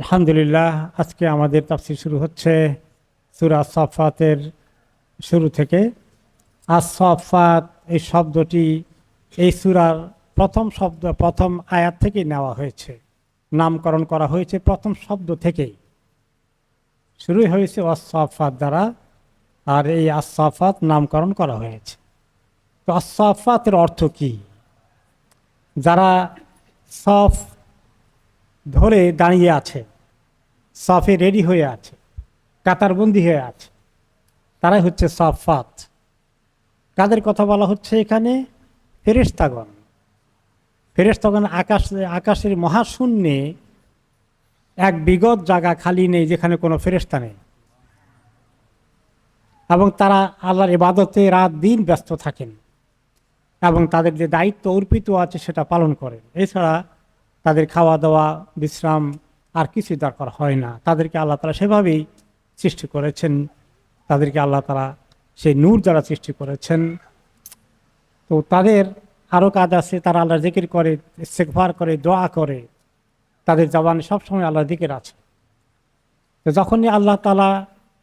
আলহামদুলিল্লাহ, আজকে আমাদের তাফসীর শুরু হচ্ছে সূরা সাফফাতের শুরু থেকে। আস-সাফফাত এই শব্দটি এই সূরার প্রথম শব্দ, প্রথম আয়াত থেকেই নেওয়া হয়েছে, নামকরণ করা হয়েছে প্রথম শব্দ থেকেই। শুরুই হয়েছে আস-সাফফাত দ্বারা, আর এই আস-সাফফাত নামকরণ করা হয়েছে। তো আস-সাফফাতের অর্থ কি? যারা সফ ধরে দাঁড়িয়ে আছে, সফে রেডি হয়ে আছে, কাতারবন্দি হয়ে আছে, তারাই হচ্ছে সাফাত। কাদের কথা বলা হচ্ছে এখানে? ফেরেশতাগণ। ফেরেশতাগণ আকাশের মহাশূন্যে এক বিগত জায়গা খালি নেই যেখানে কোনো ফেরেশতা নেই, এবং তারা আল্লাহর ইবাদতে রাত দিন ব্যস্ত থাকেন এবং তাদের যে দায়িত্ব অর্পিত আছে সেটা পালন করেন। এছাড়া তাদের খাওয়া দাওয়া, বিশ্রাম আর কিছু দরকার হয় না। তাদেরকে আল্লাহ তাআলা সেভাবেই সৃষ্টি করেছেন, তাদেরকে আল্লাহ তাআলা সেই নূর দ্বারা সৃষ্টি করেছেন। তো তাদের আরও কাজ আছে, তারা আল্লাহর জিকির করে, ইস্তেগফার করে, দোয়া করে, তাদের জবানে সবসময় আল্লাহর জিকির আছে। তো যখনই আল্লাহ তাআলা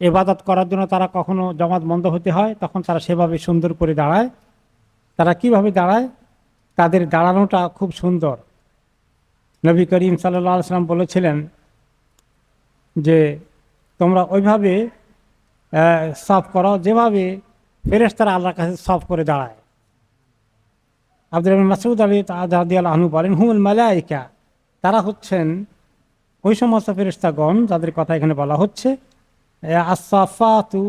ইবাদত করার জন্য তারা কখনো জমাত বন্ধ হতে হয়, তখন তারা সেভাবে সুন্দর করে দাঁড়ায়। তারা কিভাবে দাঁড়ায়? তাদের দাঁড়ানোটা খুব সুন্দর। নবী করিম সাল্লাল্লাহু আলাইহি ওয়াসাল্লাম বলেছিলেন যে তোমরা ওইভাবে সাফ করো যেভাবে ফেরেশতারা আল্লাহর কাছে সাফ করে দাঁড়ায়। আব্দুল্লাহ ইবনে মাসউদ রাদিয়াল্লাহু আনহু বলেন, হুমুল মালায়েকা, তারা হচ্ছেন ওই সমস্ত ফেরেশতাগণ যাদের কথা এখানে বলা হচ্ছে। আস-সাফাতু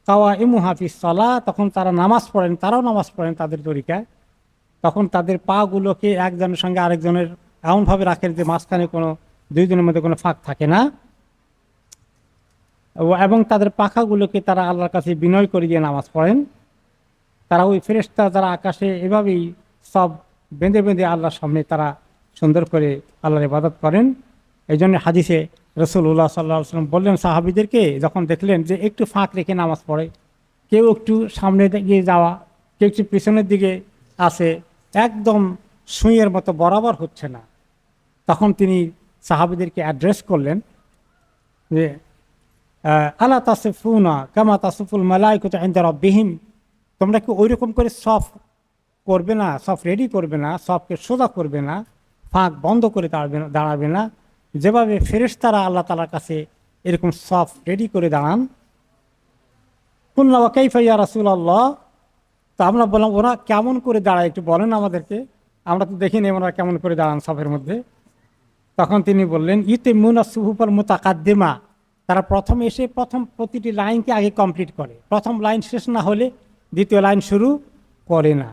কাওয়াইমুহা ফিস সালাহ, তখন তারা নামাজ পড়েন, তারাও নামাজ পড়েন তাদের তরিকায়। তখন তাদের পাগুলোকে একজনের সঙ্গে আরেকজনের এমনভাবে রাখেন যে মাঝখানে কোনো দুইজনের মধ্যে কোনো ফাঁক থাকে না, এবং তাদের পাখাগুলোকে তারা আল্লাহর কাছে বিনয় করে দিয়ে নামাজ পড়েন। তারা ওই ফেরেশতা যারা আকাশে এভাবেই সব বেঁধে বেঁধে আল্লাহর সামনে তারা সুন্দর করে আল্লাহর ইবাদত করেন। এই জন্য হাদিসে রাসূলুল্লাহ সাল্লাল্লাহু আলাইহি ওয়াসাল্লাম বললেন সাহাবীদেরকে, যখন দেখলেন যে একটু ফাঁক রেখে নামাজ পড়ে, কেউ একটু সামনে দিকে যাওয়া, কেউ একটু পিছনের দিকে আসে, একদম সুঁইয়ের মতো বরাবর হচ্ছে না, তখন তিনি সাহাবীদেরকে অ্যাড্রেস করলেন যে আলা তাসিফুনা কামা তাসিফুল মালাইকাতু ইনদা রাব্বিহিম, তোমরা কি ওই রকম করে সফ করবে না, সফ রেডি করবে না, সফকে সোজা করবে না, ফাঁক বন্ধ করে দাঁড়াবে না, যেভাবে ফেরেশতারা আল্লাহ তাআলার কাছে এরকম সফ রেডি করে দাঁড়ান। কুল্লা ওয়া কাইফা ইয়া রাসূলুল্লাহ, তো আমরা বললাম ওরা কেমন করে দাঁড়ায় একটু বলেন আমাদেরকে, আমরা তো দেখিনি ওরা কেমন করে দাঁড়ান সফের মধ্যে। তখন তিনি বললেন, ইউতিমুনা সুহুফাল মুতাকাদ্দিমা, তারা প্রথম এসে প্রতিটি লাইনকে আগে কমপ্লিট করে, প্রথম লাইন শেষ না হলে দ্বিতীয় লাইন শুরু করে না।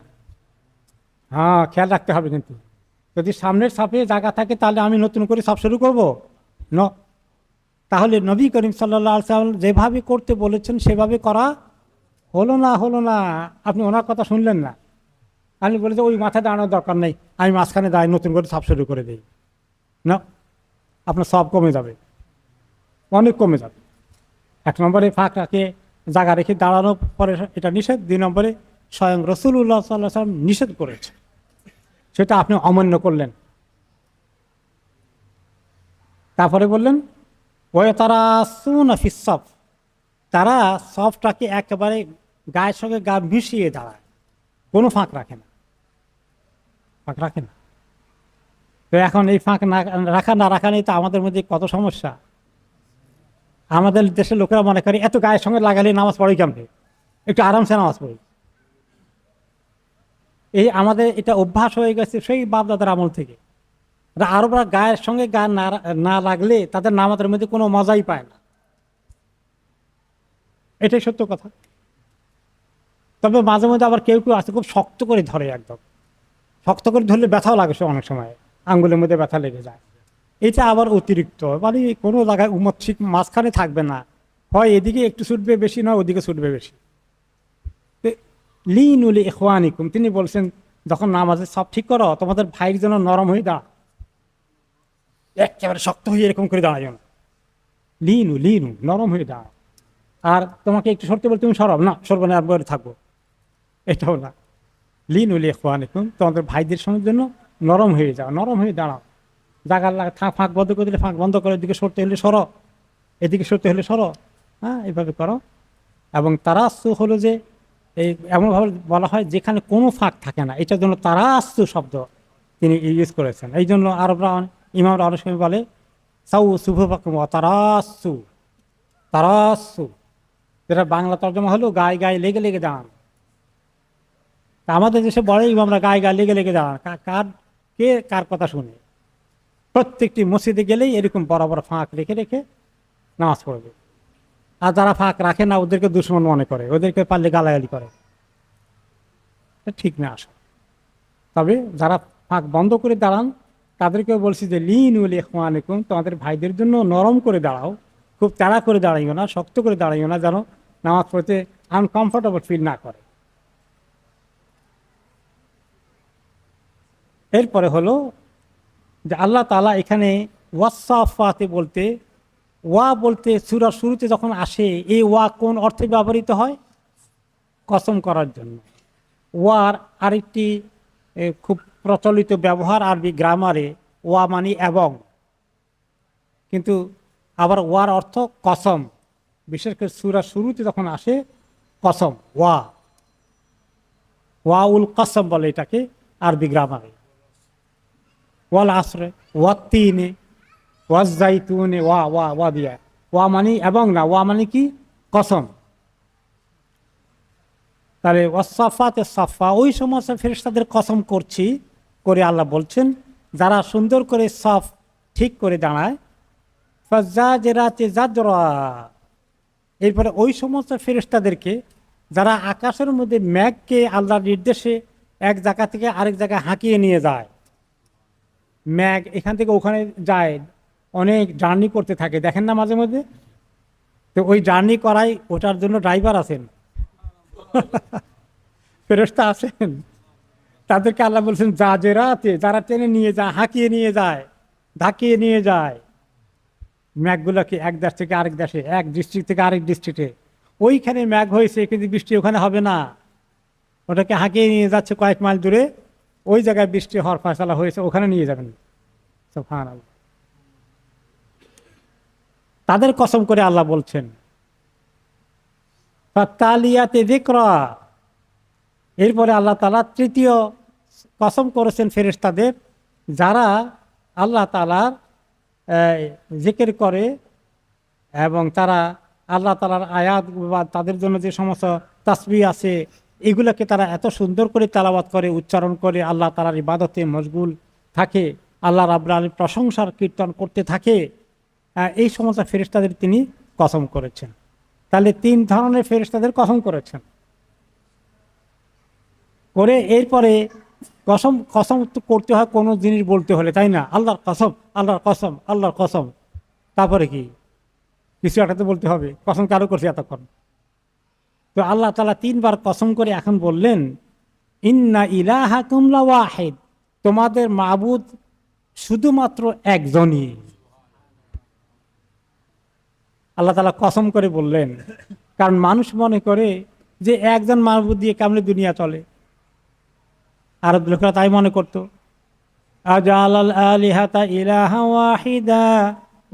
হ্যাঁ, খেয়াল রাখতে হবে কিন্তু, যদি সামনের সাফে জায়গা থাকে তাহলে আমি নতুন করে সব শুরু করব না। তাহলে নবী করিম সাল্লাল্লাহু আলাইহি ওয়াসাল্লাম যেভাবে করতে বলেছেন সেভাবে করা হলো না। আপনি ওনার কথা শুনলেন না, আপনি বলে যে ওই মাথায় দাঁড়ানোর দরকার নেই, আমি মাঝখানে দাঁড়িয়ে নতুন করে সব শুরু করে দিই না, আপনার সব কমে যাবে, অনেক কমে যাবে। এক নম্বরে ফাঁক রাখে জায়গা রেখে দাঁড়ানোর পরে এটা নিষেধ। 2 নম্বরে স্বয়ং রাসূলুল্লাহ সাল্লাল্লাহু আলাইহি ওয়াসাল্লাম নিষেধ করেছে, সেটা আপনি অমান্য করলেন। তারপরে বললেন ওয়াতারাসুনা ফিস সাফ, তারা সফটাকে একেবারে গায়ের সঙ্গে গা মিশিয়ে দাঁড়ায়, কোনো ফাঁক রাখে না, ফাঁক রাখে না। তো এখন এই ফাঁক না রাখা নেই তো আমাদের মধ্যে কত সমস্যা। আমাদের দেশের লোকেরা মনে করে এত গায়ের সঙ্গে লাগালে নামাজ পড়ি কেমনে, একটু আরামসে নামাজ পড়ি। এই আমাদের এটা অভ্যাস হয়ে গেছে সেই বাপদাদার আমল থেকে। আরবরা গায়ের সঙ্গে গা না লাগলে তাদের নামাজের মধ্যে কোনো মজাই পায় না, এটাই সত্য কথা। তবে মাঝে মধ্যে আবার কেউ কেউ আছে খুব শক্ত করে ধরে, একদম শক্ত করে ধরলে ব্যথাও লাগে, সে অনেক সময় আঙ্গুলের মধ্যে ব্যথা লেগে যায়। এটা আবার অতিরিক্ত, মানে কোনো জায়গায় উম্মত ঠিক মাঝখানে থাকবে না, হয় এদিকে একটু ছুটবে বেশি, নয় ওদিকে ছুটবে বেশি। লিনুল ইখওয়ানিকুম, তিনি বলছেন যখন নামাজে সব ঠিক করো তোমাদের ভাইয়ের জন্য নরম হয়ে দাঁড়া, একেবারে শক্ত হয়ে এরকম করে দাঁড়ায় না, লিনু নরম হয়ে দাঁড়া। আর তোমাকে একটু সরতে বলে তুমি সরব না, সরব না, আর বলে থাকবো, এটাও না। লিনুল ইখওয়ানিকুম, তোমাদের ভাইদের সঙ্গে জন্য নরম হয়ে যাও, নরম হয়ে দাঁড়াও। জায়গার ফাঁক বন্ধ করে দিলে ফাঁক বন্ধ করে, এদিকে সরতে হলে সরো, এদিকে সরতে হলে সরো, হ্যাঁ এইভাবে করো। এবং তারাস্তু হলো যে এই এমনভাবে বলা হয় যেখানে কোনো ফাঁক থাকে না, এটার জন্য তারাস্তু শব্দ তিনি ইউজ করেছেন। এই জন্য আরবরা, ইমামরা অনেক সময় বলে সাউ শুভপাকম তারাস্তু, তারাস্তু, যেটা বাংলা তর্জমা হলো গায়ে গায়ে লেগে লেগে দাঁড়ান। তা আমাদের দেশে বলে ইমামরা গায়ে গায়ে লেগে লেগে দাঁড়ান, কার কে কার কথা শুনে? প্রত্যেকটি মসজিদে গেলেই এরকম বড় বড় ফাঁক রেখে রেখে নামাজ পড়বে। আর যারা ফাঁক রাখে না ওদেরকে দুশ্মন মনে করে, ওদেরকে পারলে গালাগালি করে, ঠিক না আসলে। তবে যারা ফাঁক বন্ধ করে দাঁড়ান তাদেরকেও বলছি যে লিন উল ইখওয়ানিকুম, তোমাদের ভাইদের জন্য নরম করে দাঁড়াও, খুব তাড়া করে দাঁড়াইও না, শক্ত করে দাঁড়াইও না, যেন নামাজ পড়তে আনকমফোর্টেবল ফিল না করে। এরপরে হলো যে আল্লাহ তাআলা এখানে ওয়াসাফাতে বলতে, ওয়া বলতে সূরার শুরুতে যখন আসে, এই ওয়া কোন অর্থে ব্যবহৃত হয়? কসম করার জন্য। ওয়ার আরেকটি খুব প্রচলিত ব্যবহার আরবি গ্রামারে, ওয়া মানে এবং, কিন্তু আবার ওয়ার অর্থ কসম, বিশেষ করে সূরার শুরুতে যখন আসে কসম, ওয়া, ওয়াউল কসম বলে এটাকে আরবি গ্রামারে। ওয়াল আসরে, ওয়াত্তিনে, ওয়াজ্জাইতুনে, ওয়া ওয়া ওয়া দিয়া, ওয়া মানে এবং না, ওয়া মানে কি? কসম। তাহলে ওয়াসাফাতে সাফা, ওই সমস্ত ফেরেশতাদের কসম করছি করে আল্লাহ বলছেন যারা সুন্দর করে সাফ ঠিক করে দাঁড়ায়। ফাজ্জাজিরাতি জাজরা, এরপরে ওই সমস্ত ফেরেশতাদেরকে যারা আকাশের মধ্যে মেঘকে আল্লাহর নির্দেশে এক জায়গা থেকে আরেক জায়গায় হাঁকিয়ে নিয়ে যায়। মেঘ এখান থেকে ওখানে যায়, অনেক জার্নি করতে থাকে, দেখেন না মাঝে মধ্যে? তো ওই জার্নি করাই, ওটার জন্য ড্রাইভার আছেন, ফেরেশতা আছেন, তাদেরকে আল্লাহ বলছেন জাজেরাতে, যারা টেনে নিয়ে যায়, হাঁকিয়ে নিয়ে যায়, ধাকিয়ে নিয়ে যায় মেঘগুলোকে এক দেশ থেকে আরেক দেশে, এক ডিস্ট্রিক্ট থেকে আরেক ডিস্ট্রিক্টে। ওইখানে মেঘ হয়েছে কিন্তু বৃষ্টি ওখানে হবে না, ওটাকে হাঁকিয়ে নিয়ে যাচ্ছে কয়েক মাইল দূরে, ওই জায়গায় বৃষ্টি হওয়ার ফয়সালা হয়েছে, ওখানে নিয়ে যাবেন। সুবহানাল্লাহ। তাদের কসম করে আল্লাহ বলছেন ফাত্তালিয়াতে যিকরা, এরপরে আল্লাহ তাআলা তৃতীয় কসম করেছেন ফেরেশতাদের, যারা আল্লাহ তাআলার জিকির করে এবং তারা আল্লাহ তাআলার আয়াত বা তাদের জন্য যে সমস্ত তাসবিহ আছে এগুলোকে তারা এত সুন্দর করে তেলাওয়াত করে, উচ্চারণ করে, আল্লাহ তাআলার ইবাদতে মশগুল থাকে, আল্লাহ রাব্বুল আলামিনের প্রশংসার কীর্তন করতে থাকে, এই সমস্ত ফেরেশতাদের তিনি কসম করেছেন। তাহলে তিন ধরনের ফেরেশতাদের কসম করেছেন করে, এরপরে কসম কসম করতে হয় কোনো জিনিস বলতে হলে, তাই না? আল্লাহর কসম, আল্লাহর কসম, আল্লাহর কসম, তারপরে কি কিছু একটা তো বলতে হবে, কসম কারো করছে এতক্ষণ। তো আল্লাহ তাআলা তিনবার কসম করে এখন বললেন ইন্না ইলাহাকুম লাওয়াহিদ, তোমাদের মাবুদ শুধুমাত্র একজনই। আল্লাহ তাআলা কসম করে বললেন, কারণ মানুষ মনে করে যে একজন মাবুদ দিয়ে কেমনে দুনিয়া চলে। আরব লোকেরা তাই মনে করতো, আজালাল আলিহাতা ইলাহা ওয়াহিদা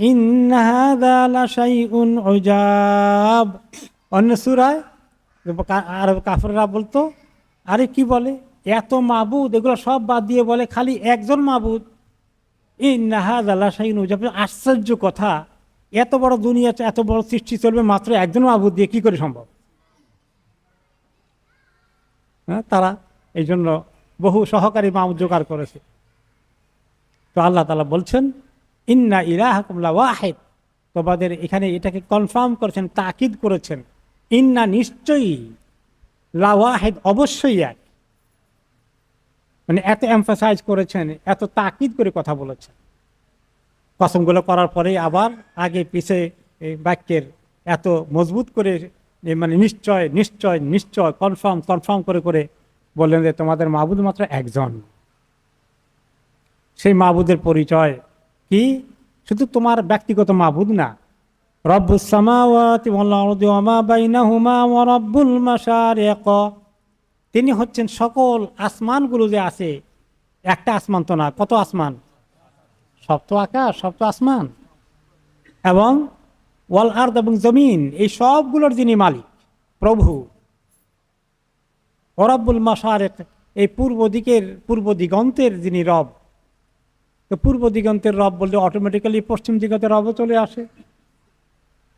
ইন্না হাযা লাশাইউন উজাব। অন্য সূরায় আরব কাফেররা বলতো, আরে কি বলে, এত মাবুদ, এগুলো সব বাদ দিয়ে বলে খালি একজন মাবুদ। ইন্না হাযা লাশাইউন উজাব, আশ্চর্য কথা, এত বড় দুনিয়া, এত বড় সৃষ্টি চলবে মাত্র একজন মাবুদ দিয়ে, কি করে সম্ভব? হ্যাঁ, তারা এই জন্য বহু সহকারী মাবুদ জোগাড় করেছে। তো আল্লাহ তাআলা বলছেন ইন্না ইলাহাকুম লাওয়াহিদ, তোমাদের এখানে এটাকে কনফার্ম করেছেন, তাকিদ করেছেন, ইন্না নিশ্চয়ই, লাওয়াহিদ অবশ্যই এক, মানে এত এমফাসাইজ করেছেন, এত তাকিদ করে কথা বলেছেন। কসমগুলো করার পরে আবার আগে পিছে এই বাক্যের এত মজবুত করে, মানে নিশ্চয় নিশ্চয় নিশ্চয়, কনফার্ম কনফার্ম করে করে বললেন যে তোমাদের মাবুদ মাত্র একজন। সেই মাবুদের পরিচয় কি? শুধু তোমার ব্যক্তিগত মাবুদ না, রব্বুস সামাওয়াতি ওয়াল আরদি ওয়া মা বাইনাহুমা ওয়া রব্বুল মাশারিক, তিনি হচ্ছেন সকল আসমানগুলো যে আছে, একটা আসমান তো না, কত আসমান, সপ্ত আকাশ, সপ্ত আসমান এবং ওয়াল আরদ এবং জমিন, এই সবগুলোর যিনি মালিক, প্রভু। রব্বুল মাশারিক, এই পূর্ব দিগন্তের যিনি রব। তো পূর্ব দিগন্তের রব বললে অটোমেটিক্যালি পশ্চিম দিগন্তের রবও চলে আসে,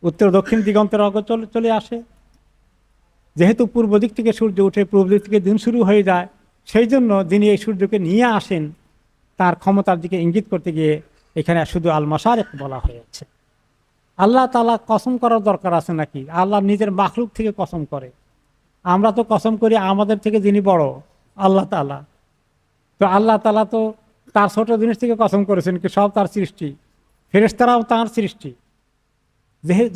উত্তর দক্ষিণ দিগন্তের রব চলে আসে। যেহেতু পূর্ব দিক থেকে সূর্য উঠে পূর্ব দিক থেকে দিন শুরু হয়ে যায়, সেই জন্য যিনি এই সূর্যকে নিয়ে আসেন তার ক্ষমতার দিকে ইঙ্গিত করতে গিয়ে এখানে শুধু আল মাশারিক বলা হয়েছে। আল্লাহ তাআলা কসম করার দরকার আছে নাকি? আল্লাহ নিজের মাখলুক থেকে কসম করে। আমরা তো কসম করি আমাদের থেকে যিনি বড়, আল্লাহ তাআলা। তো আল্লাহ তাআলা তো তার ছোট জিনিস থেকে কসম করেছেন কি সব তার সৃষ্টি, ফেরেশতারাও তার সৃষ্টি।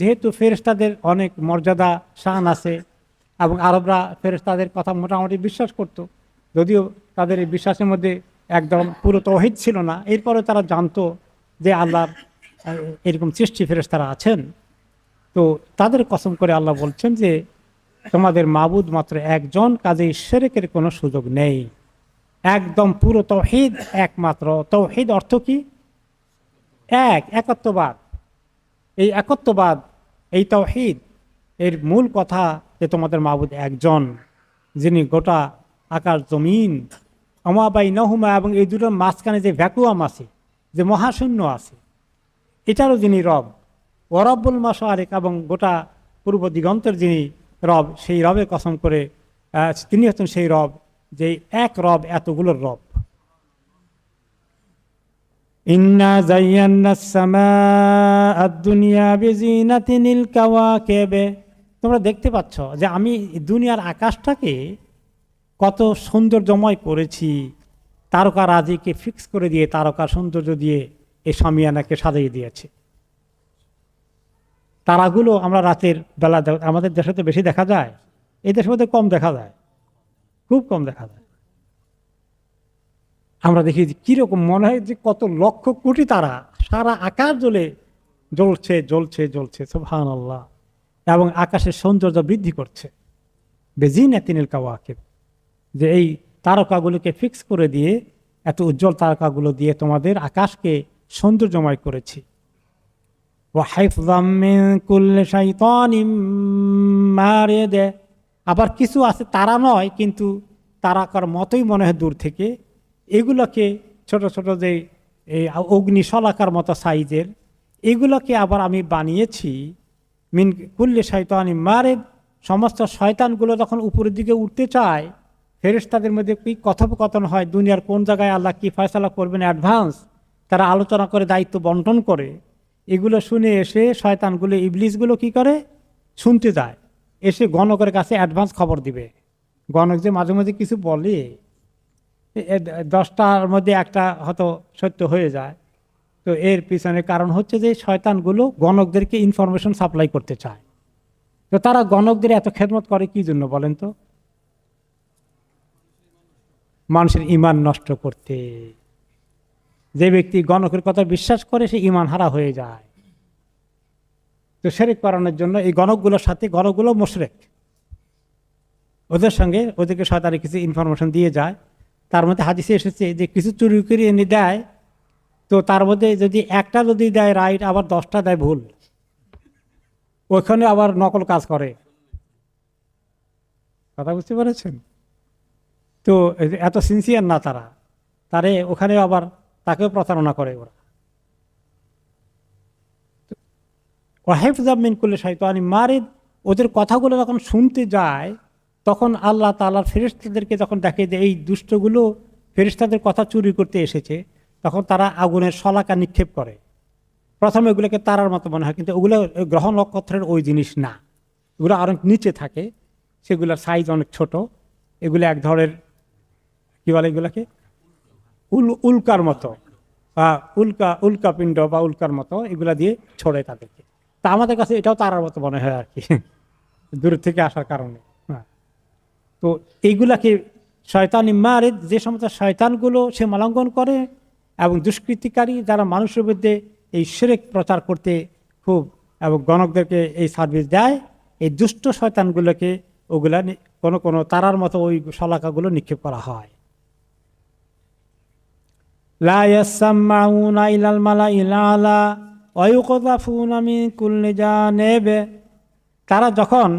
যেহেতু ফেরেশতাদের অনেক মর্যাদা শান আছে এবং আরবরা ফেরেশতাদের কথা মোটামুটি বিশ্বাস করত, যদিও তাদের এই বিশ্বাসের মধ্যে একদম পুরো তৌহিদ ছিল না, এরপরে তারা জানতো যে আল্লাহর এরকম সৃষ্টি ফেরেশতারা আছেন। তো তাদের কসম করে আল্লাহ বলছেন যে তোমাদের মাবুদ মাত্র একজন, কাজেই শিরকের কোনো সুযোগ নেই। একদম পুরো তৌহিদ, একমাত্র তৌহিদ অর্থ কি? একত্ববাদ। এই একত্ববাদ, এই তৌহিদ এর মূল কথা যে তোমাদের মাবুদ একজন, যিনি গোটা আকাশ জমিন আমা বাইনাহুমা এবং এই দুটোর মাঝখানে যে ভ্যাকুয়াম আছে, যে মহাশূন্য আছে, এটারও যিনি রব। রব্বুল মাশারিক এবং গোটা পূর্ব দিগন্তের যিনি রব, সেই রবের কসম করে তিনি হচ্ছেন সেই রব যে এক রব এতগুলোর রব। ইন্না যায়্যানাস সামাআদ দুনিয়া বিজিনাতিনিল কাওয়াকিব। তোমরা দেখতে পাচ্ছ যে আমি দুনিয়ার আকাশটাকে কত সৌন্দর্যময় করেছি, তারকা রাজিকে ফিক্স করে দিয়ে, তারকা সৌন্দর্য দিয়ে এই শামিয়ানাকে সাজিয়ে দিয়েছে। তারাগুলো আমরা রাতের বেলা আমাদের দেশে তো বেশি দেখা যায়, এই দেশের মধ্যে কম দেখা যায়, খুব কম দেখা যায়। আমরা দেখি কিরকম মনে হয় যে কত লক্ষ কোটি তারা সারা আকাশ জ্বলছে জ্বলছে জ্বলছে, সুবহানাল্লাহ। এবং আকাশের সৌন্দর্য বৃদ্ধি করছে। বিজিনাতিনিল কাওয়াকিব, যে এই তারকাগুলোকে ফিক্স করে দিয়ে, এত উজ্জ্বল তারকাগুলো দিয়ে তোমাদের আকাশকে সৌন্দর্যময় করেছি। ওয়া হিফযাম মিন কুল্লি শাইতানিম মারিদ। আবার কিছু আছে তারা নয়, কিন্তু তারাকার মতোই মনে হয় দূর থেকে, এগুলোকে ছোট ছোট যে এই অগ্নিশলাকার মতো সাইজের, এগুলোকে আবার আমি বানিয়েছি মিন কুল্লি শাইতানিম মারিদ। সমস্ত শয়তানগুলো যখন উপরের দিকে উঠতে চায়, ফেরেশতাদের মধ্যে কি কথোপকথন হয়, দুনিয়ার কোন জায়গায় আল্লাহ কি ফয়সালা করবেন অ্যাডভান্স, তারা আলোচনা করে দায়িত্ব বন্টন করে। এগুলো শুনে এসে শয়তানগুলো, ইবলিসগুলো কি করে, শুনতে যায়, এসে গণকের কাছে অ্যাডভান্স খবর দিবে। গণক যে মাঝে মাঝে কিছু বলে, 10টার মধ্যে একটা হয়তো সত্য হয়ে যায়। তো এর পিছনে কারণ হচ্ছে যে শয়তানগুলো গণকদেরকে ইনফরমেশন সাপ্লাই করতে চায়। তো তারা গণকদের এত খেদমত করে কি জন্য বলেন তো? মানুষের ঈমান নষ্ট করতে। যে ব্যক্তি গণকের কথা বিশ্বাস করে সে ঈমান হারা হয়ে যায়। তো শিরক করানোর জন্য এই গণকগুলোর সাথে, গণকগুলো মুশরিক, ওদের সঙ্গে ওদেরকে শয়তানি কিছু ইনফরমেশন দিয়ে যায়। তার মধ্যে হাদিসে এসেছে যে কিছু চুরি করে এনে দেয়, তো তার মধ্যে যদি একটা যদি দেয় রাইট, আবার 10টা দেয় ভুল, ওইখানে আবার নকল কাজ করে। কথা বুঝতে পেরেছেন? তো এত সিনসিয়ার না তারে ওখানে আবার তাকেও প্রতারণা করে ওরা। ওয়াহিফযাম মিন কুল্লি শাইতানিম মারিদ, ওদের কথাগুলো যখন শুনতে যায়, তখন আল্লাহ তাআলার ফেরেশতাদেরকে যখন দেখে যে এই দুষ্টগুলো ফেরেশতাদের কথা চুরি করতে এসেছে, তখন তারা আগুনের শলাকা নিক্ষেপ করে। প্রথমে এগুলোকে তারার মতো মনে হয়, কিন্তু ওগুলো গ্রহ নক্ষত্রের ওই জিনিস না, এগুলো অনেক নিচে থাকে, সেগুলোর সাইজ অনেক ছোট। এগুলো এক ধরনের কি বলে এগুলোকে, উল্কার মতো, বা উল্কাপিণ্ড বা উল্কার মতো, এগুলা দিয়ে ছড়ে তাদেরকে। তা আমাদের কাছে এটাও তারার মতো মনে হয় আর কি, দূর থেকে আসার কারণে। তো এইগুলাকে শয়তানি মারিদ, যে সমস্ত শয়তানগুলো সে মালঙ্ঘন করে এবং দুষ্কৃতিকারী, যারা মানুষের মধ্যে এই শিরক প্রচার করতে খুব এবং গণকদেরকে এই সার্ভিস দেয়, এই দুষ্ট শয়তানগুলোকে ওগুলা কোনো তারার মতো ওই শলাকাগুলো নিক্ষেপ করা হয়। লা ইয়াসমাউনা ইলাল মালাইল আলা ওয়া ইউকযাফুনা মিন কুল্লি জানিব। তারা যখন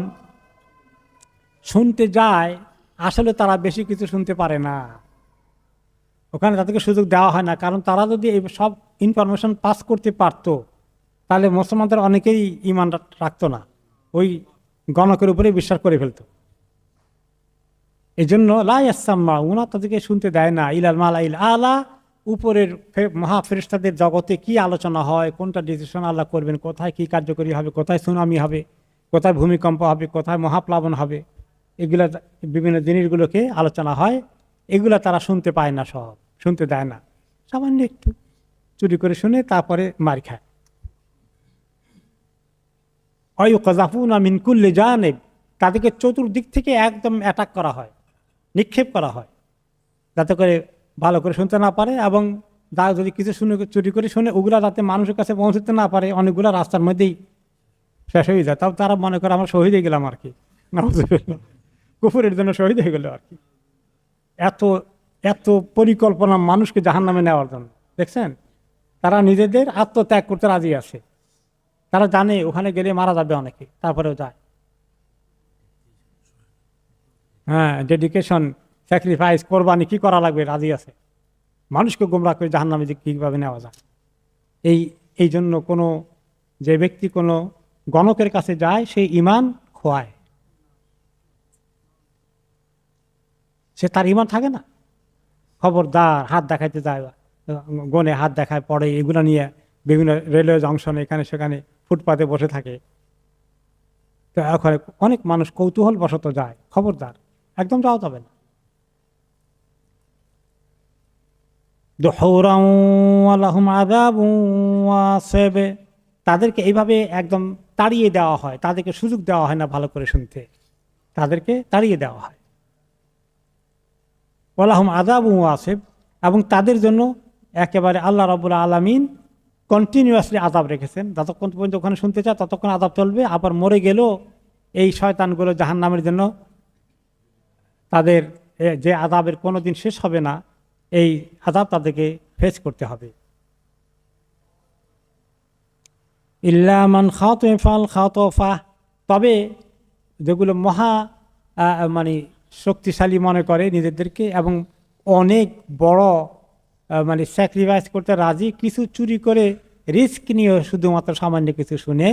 শুনতে যায় আসলে তারা বেশি কিছু শুনতে পারে না, ওখানে তাদেরকে সুযোগ দেওয়া হয় না। কারণ তারা যদি এই সব ইনফরমেশন পাস করতে পারতো তাহলে মুসলমানদের অনেকেই ঈমান রাখতো না, ওই গণকের উপরে বিশ্বাস করে ফেলতো। এই জন্য লা ইয়াসমাউনা, তাদেরকে শুনতে দেয় না, ইলাল মালাইল আলা, উপরের মহা ফেরেশতাদের জগতে কি আলোচনা হয়, কোনটা ডিসিশন আল্লাহ করবেন, কোথায় কি কার্যকরী হবে, কোথায় সুনামি হবে, কোথায় ভূমিকম্প হবে, কোথায় মহাপ্লাবন হবে, এগুলা বিভিন্ন জিনিসগুলোকে আলোচনা হয়, এগুলা তারা শুনতে পায় না, সব শুনতে দেয় না, সামান্য একটু চুরি করে শুনে তারপরে মার খায়। ওয়ায়ুকযাফুনা মিন কুল্লি জানিব, তাদেরকে চতুর্দিক থেকে একদম অ্যাটাক করা হয়, নিক্ষেপ করা হয়, যাতে করে ভালো করে শুনতে না পারে, এবং যদি কিছু শুনে চুরি করে শুনে ওগুলা যাতে মানুষের কাছে পৌঁছতে না পারে, অনেকগুলো রাস্তার মধ্যেই শেষ হয়ে যায়। তাও তারা মনে করে আমরা শহীদ হয়ে গেলাম আর কি, কুফরের জন্য শহীদ হয়ে গেল আর কি। এত এত পরিকল্পনা মানুষকে জাহান্নামে নেওয়ার জন্য, দেখছেন? তারা নিজেদের আত্মত্যাগ করতে রাজি আছে, তারা জানে ওখানে গেলে মারা যাবে অনেকে, তারপরেও যায়। হ্যাঁ, ডেডিকেশন, স্যাক্রিফাইস, কোরবানি কি করা লাগবে, রাজি আছে। মানুষকে গোমরাহ করে জাহান্নামে যে কীভাবে নেওয়া যায়, এই জন্য কোনো যে ব্যক্তি কোনো গণকের কাছে যায় সে ঈমান খোয়ায়, সে তার ঈমান থাকে না। খবরদার, হাত দেখাইতে যায়, গনে হাত দেখায়, পড়ে, এগুলো নিয়ে বিভিন্ন রেলওয়ে জংশনে এখানে সেখানে ফুটপাতে বসে থাকে। তো এখন অনেক মানুষ কৌতূহল বশত যায়, খবরদার, একদম যাওয়া যাবে না। তাদেরকে এইভাবে একদম তাড়িয়ে দেওয়া হয়, তাদেরকে সুযোগ দেওয়া হয় না ভালো করে শুনতে, তাদেরকে তাড়িয়ে দেওয়া হয়। ওয়ালাহুম আযাবুন ওয়াসিব, এবং তাদের জন্য একেবারে আল্লাহ রাব্বুল আলামিন কন্টিনিউয়াসলি আযাব রেখেছেন, যতক্ষণ পর্যন্ত ওখানে শুনতে চায় ততক্ষণ আযাব চলবে। আবার মরে গেলেও এই শয়তানগুলো জাহান্নামের জন্য তাদের যে আযাবের কোনো দিন শেষ হবে না, এই আযাব তাদেরকে ফেস করতে হবে। ইল্লা মান খাতাফাল খাতাফা, তবে যেগুলো মহা মানে শক্তিশালী মনে করে নিজেদেরকে এবং অনেক বড় মানে স্যাক্রিফাইস করতে রাজি, কিছু চুরি করে রিস্ক নিয়ে শুধুমাত্র সামান্য কিছু শুনে,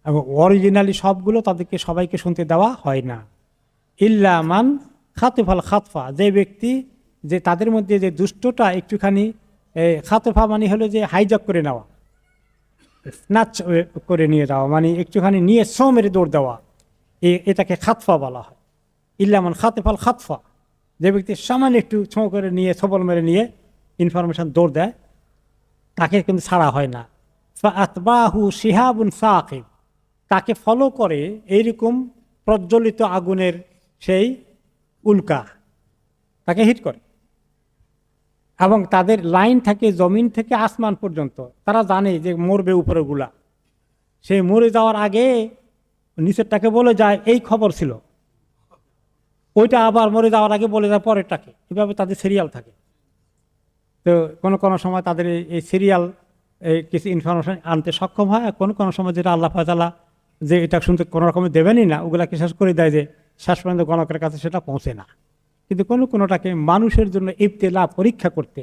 এবং অরিজিনালি সবগুলো তাদেরকে সবাইকে শুনতে দেওয়া হয় না। ইল্লা মান খাতাফাল খাতফা, যে ব্যক্তি, যে তাদের মধ্যে যে দুষ্টটা একটুখানি, খাতফা মানে হলো যে হাইজ্যাক করে নেওয়া, স্ন্যাচ করে নিয়ে যাওয়া, মানে একটুখানি নিয়ে সো মেরে দৌড় দেওয়া, এটাকে খাতফা বলা হয়। ইল্লামান খাতেফাল খাতফা, যে ব্যক্তি সামান্য একটু ছোঁ করে নিয়ে, সবল মেরে নিয়ে ইনফরমেশন দৌড় দেয়, তাকে কিন্তু ছাড়া হয় না। ফাআতবাহু শিহাবুন সাকিব, তাকে ফলো করে এইরকম প্রজ্বলিত আগুনের সেই উল্কা তাকে হিট করে, এবং তাদের লাইন থাকে জমিন থেকে আসমান পর্যন্ত। তারা জানে যে মরবে উপরেগুলা, সেই মরে যাওয়ার আগে নিচেরটাকে বলে যায় এই খবর ছিল, ওইটা আবার মরে যাওয়ার আগে বলে যায় পরেরটাকে, এভাবে তাদের সিরিয়াল থাকে। তো কোনো কোনো সময় তাদের এই সিরিয়াল কিছু ইনফরমেশন আনতে সক্ষম হয়, আর কোনো কোনো সময় যেটা আল্লাহ তাআলা যে এটা শুনতে কোনো রকমের দেবেনই না, ওগুলাকে শেষ করে দেয়, যে শেষ পর্যন্ত গণকের কাছে সেটা পৌঁছে না। কিন্তু কোনো কোনোটাকে মানুষের জন্য ইবতিলা, পরীক্ষা করতে,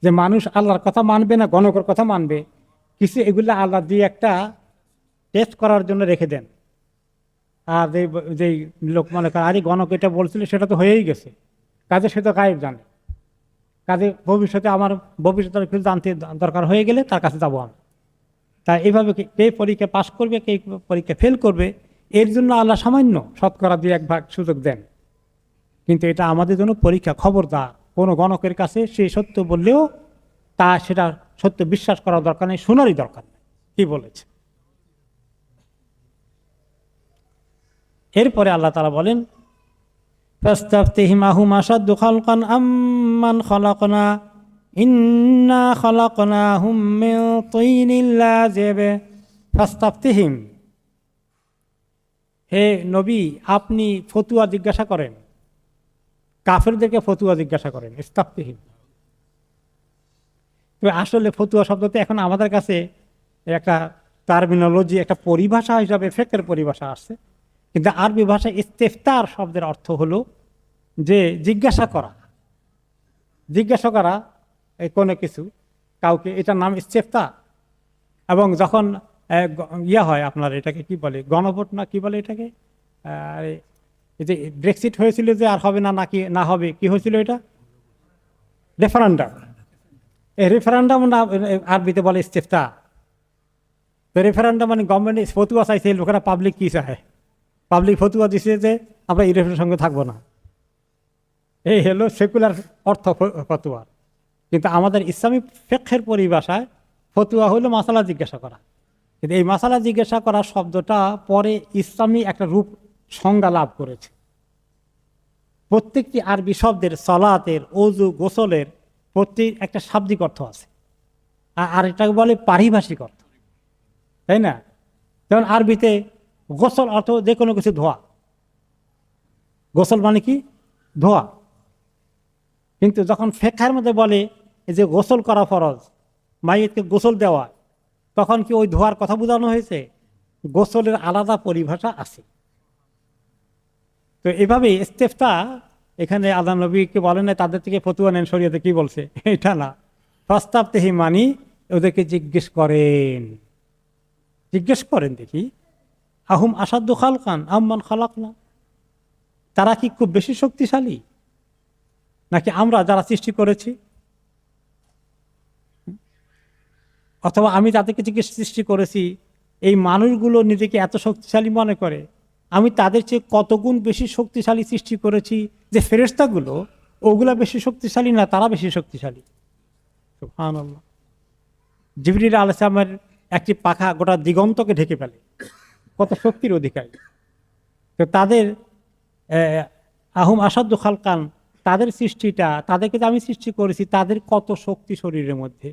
যে মানুষ আল্লাহর কথা মানবে না গণকের কথা মানবে, কিছু এগুলো আল্লাহ দিয়ে একটা টেস্ট করার জন্য রেখে দেন। আর যেই লোক মনে করে আরে গণক এটা বলছিল সেটা তো হয়েই গেছে, কাজে সে তো গায়েব জানে, কাজে ভবিষ্যতে আমার ভবিষ্যতের কিছু জানতে দরকার হয়ে গেলে তার কাছে যাবো আমি। তাই এইভাবে কে পরীক্ষা পাশ করবে, কে পরীক্ষা ফেল করবে, এর জন্য আল্লাহ সামান্য 1/2 সুযোগ দেন। কিন্তু এটা আমাদের জন্য পরীক্ষা। খবরদার, কোনো গণকের কাছে সে সত্য বললেও সেটা সত্য বিশ্বাস করার দরকার নেই, শোনারই দরকার নেই কি বলেছে। এরপরে আল্লাহ তাআলা বলেন, ফাস্তাফতিহিম আহুম আশাদ্দু খালকান আম্মান খালাকনা ইন্না খালাকনাহুম মিন তিনিল লাযিব। ফাস্তাফতিহিম, হে নবী, আপনি ফতুয়া জিজ্ঞাসা করেন, কাফেরদেরকে ফতুয়া জিজ্ঞাসা করেন। ইস্তাফতিহিম, আসলে ফতুয়া শব্দতে এখন আমাদের কাছে একটা টার্মিনোলজি, একটা পরিভাষা হিসাবে ফিকহের পরিভাষা আসছে, কিন্তু আরবি ভাষায় ইস্তেফতার শব্দের অর্থ হলো যে জিজ্ঞাসা করা, জিজ্ঞাসা করা কোনো কিছু কাউকে, এটার নাম ইস্তেফতা। এবং যখন ইয়া হয় আপনার, এটাকে কি বলে, গণভোট না কি বলে এটাকে, এই যে ব্রেক্সিট হয়েছিল যে আর হবে না নাকি না হবে, কি হয়েছিল এটা, রেফারেন্ডাম। এই রেফারেন্ডাম না আরবিতে বলে ইস্তেফতা। তো রেফারেন্ডাম মানে গভর্নমেন্ট ফতুয়া চাইছে, লোকেরা পাবলিক কি চায়, পাবলিক ফতুয়া দিছে যে আমরা ইউরোপের সঙ্গে থাকবো না। এই হলো সেকুলার অর্থ ফতুয়া। কিন্তু আমাদের ইসলামী ফিকহের পরিভাষায় ফতুয়া হলো মাসালা জিজ্ঞাসা করা। কিন্তু এই মাসালা জিজ্ঞাসা করা শব্দটা পরে ইসলামী একটা রূপ সংজ্ঞা লাভ করেছে। প্রত্যেকটি আরবি শব্দের, সলাতের, ওযু, গোসলের প্রত্যেক একটা শাব্দিক অর্থ আছে, আর এটাকে বলে পারিভাষিক অর্থ, তাই না? যেমন আরবিতে গোসল অর্থ যে কোনো কিছু ধোয়া, গোসল মানে কি, ধোয়া। কিন্তু যখন ফিকহের মধ্যে বলে যে গোসল করা ফরজ, মাইয়িতকে গোসল দেওয়া, তখন কি ওই ধোয়ার কথা বোঝানো হয়েছে? গোসলের আলাদা পরিভাষা আছে। তো এভাবে ইস্তেফতা এখানে আল্লাহ নবীকে বলেন না তাদের থেকে ফতুয়া নেন, শরীয়তে কি বলছে এটা না। প্রস্তাব তেহি মানি, ওদেরকে জিজ্ঞেস করেন, জিজ্ঞেস করেন দেখি, আহুম আসাদ্দু খালকান আম্মান খালাকনা, তারা কি খুব বেশি শক্তিশালী নাকি আমরা যারা সৃষ্টি করেছি? অথবা আমি যাদেরকে জিজ্ঞেস সৃষ্টি করেছি, এই মানুষগুলো নিজেকে এত শক্তিশালী মনে করে, আমি তাদের চেয়ে কত গুণ বেশি শক্তিশালী সৃষ্টি করেছি, যে ফেরেশতাগুলো ওগুলা বেশি শক্তিশালী না, তারা বেশি শক্তিশালী। সুবহানাল্লাহ। জিবরিল আলাইহিস সালামের একটি পাখা গোটা দিগন্তকে ঢেকে ফেলে, কত শক্তির অধিকারী। তো তাদের আহুম আসাদ্দু খালকান, তাদের সৃষ্টিটা, তাদেরকে যে আমি সৃষ্টি করেছি, তাদের কত শক্তি শরীরের মধ্যে,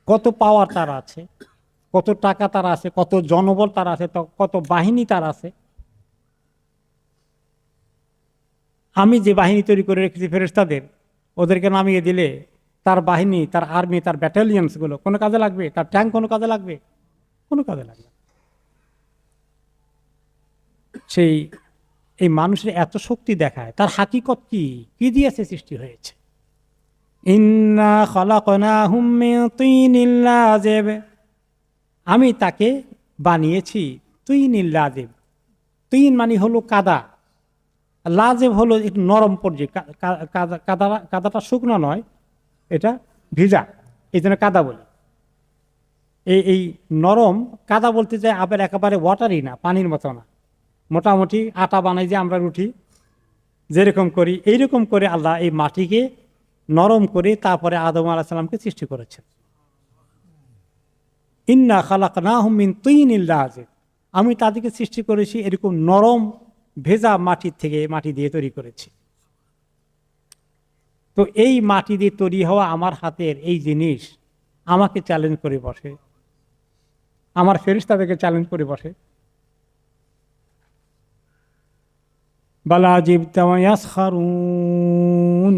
কত পাওয়ার তার আছে, কত টাকা তার আছে, কত জনবল তার আছে, কত বাহিনী তার আছে। আমি যে বাহিনী তৈরি করে রেখেছি ফেরেশতাদের, ওদেরকে নামিয়ে দিলে তার বাহিনী, তার আর্মি, তার ব্যাটালিয়নসগুলো কোনো কাজে লাগবে? তার ট্যাঙ্ক কোনো কাজে লাগবে? কোনো কাজে লাগবে। সেই এই মানুষের এত শক্তি দেখায়, তার হাকিকত কি, কি দিয়েছে সৃষ্টি হয়েছে? ইন্না খালাকনাহুম মিন তিনিল লাযিব, আমি তাকে বানিয়েছি তিনিল লাযিব। তিন মানে হলো কাদা, লাজেব হলো একটু নরম পর্যায়ে, কাদাটা শুকনো নয়, এটা ভিজা, এই জন্য কাদা বলি। এই নরম কাদা বলতে চাই, আবার একেবারে ওয়াটারই না, পানির মতো না, মোটামুটি আটা বানাই যে আমরা রুটি যেরকম করি, এইরকম করে আল্লাহ এই মাটিকে নরম করে তারপরে আদম আলাইহিস সালামকে সৃষ্টি করেছেন। ইন্না খালাকনাহুম মিন তিনিল লাযিব, আমি তাদেরকে সৃষ্টি করেছি এরকম নরম ভেজা মাটির থেকে, মাটি দিয়ে তৈরি করেছি। তো এই মাটি দিয়ে তৈরি হওয়া আমার হাতের এই জিনিস আমাকে চ্যালেঞ্জ করে বসে, আমার ফেরেশতাদেরকে চ্যালেঞ্জ করে বসে। বালা জিবতা ওয়া ইয়াসখারুন,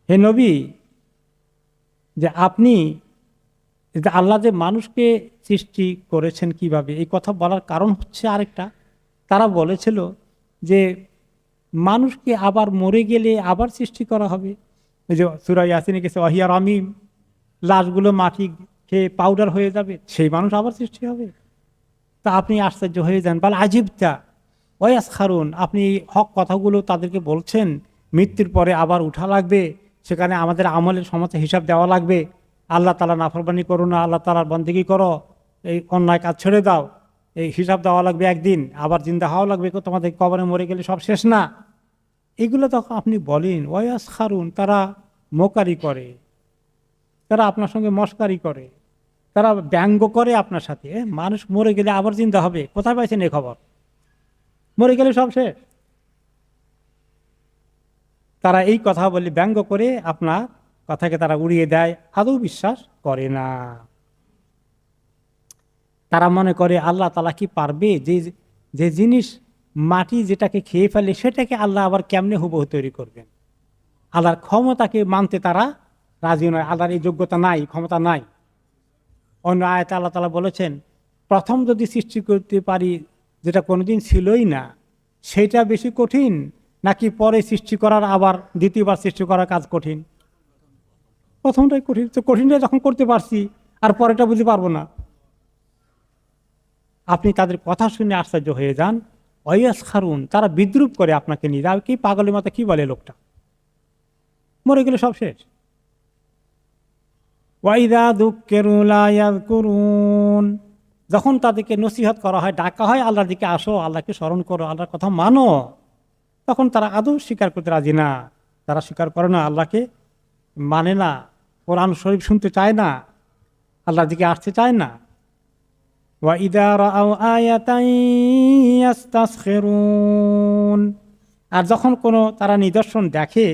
হে নবী, যে আপনি, যে আল্লাহ যে মানুষকে সৃষ্টি করেছেন কিভাবে, এই কথা বলার কারণ হচ্ছে আরেকটা, তারা বলেছিল যে মানুষকে আবার মরে গেলে আবার সৃষ্টি করা হবে। ওই যে সূরা ইয়াসিনে গেছে ওয়াহিয়া রামিম, লাশগুলো মাটি খেয়ে পাউডার হয়ে যাবে, সেই মানুষ আবার সৃষ্টি হবে। তা আপনি আশ্চর্য হয়ে যান, বাল আজিবতা ওয়াস খারুন, আপনি এই হক কথাগুলো তাদেরকে বলছেন, মৃত্যুর পরে আবার উঠা লাগবে, সেখানে আমাদের আমলের সমস্ত হিসাব দেওয়া লাগবে, আল্লাহ তাআলা নাফরমানি করো না, আল্লাহ তাআলার বন্দেগী করো, এই অন্যায় কাজ ছেড়ে দাও, এই হিসাব দেওয়া লাগবে একদিন, আবার জিন্দা হওয়া লাগবে, তোমাদের কবরে মরে গেলে সব শেষ না। এগুলো তখন আপনি বলেন ওয়াস খারুন, তারা মোকারি করে, তারা আপনার সঙ্গে মস্কারি করে, তারা ব্যঙ্গ করে আপনার সাথে। মানুষ মরে গেলে আবার জিন্দা হবে, কোথায় পাইছেন এই খবর? মরে গেলে সব শেষ। তারা এই কথা বলে ব্যঙ্গ করে আপনার কথাকে তারা উড়িয়ে দেয়, আদৌ বিশ্বাস করে না। তারা মনে করে আল্লাহ তাআলা কি পারবে, যে জিনিস মাটি যেটাকে খেয়ে ফেলে সেটাকে আল্লাহ আবার কেমনে হুবহু তৈরি করবেন? আল্লাহর ক্ষমতাকে মানতে তারা রাজি নয়, আল্লাহর এই যোগ্যতা নাই, ক্ষমতা নাই। অন্য আয়াতে আল্লাহ তাআলা বলেছেন, প্রথম যদি সৃষ্টি করতে পারি যেটা কোনোদিন ছিলই না, সেটা বেশি কঠিন নাকি পরে সৃষ্টি করার আবার দ্বিতীয়বার সৃষ্টি করার কাজ কঠিন? প্রথমটাই কঠিন। তো কঠিনটা যখন করতে পারছি আর পরেটা বুঝতে পারবো না। আপনি তাদের কথা শুনে আশ্চর্য হয়ে যান। ওয়াইয়াস খারুন, তারা বিদ্রুপ করে আপনাকে নিয়ে, আর কি পাগলের মতো কি বলে লোকটা, মরে গেলে সব শেষ। ওয়াইদা দুক্কিরু লা ইয়াযকুরুন, যখন তাদেরকে নসিহত করা হয়, ডাকা হয় আল্লাহর দিকে, আসো, আল্লাহকে স্মরণ করো, আল্লাহর কথা মানো, তখন তারা আদৌ স্বীকার করতে রাজি না। তারা স্বীকার করে না, আল্লাহকে মানে না, কোরআন শরীফ শুনতে চায় না, আল্লাহর দিকে আসতে চায় না। ওয়াইদা রাআউ আয়াতান ইস্তাসখিরুন, আর যখন কোনো তারা নিদর্শন দেখে,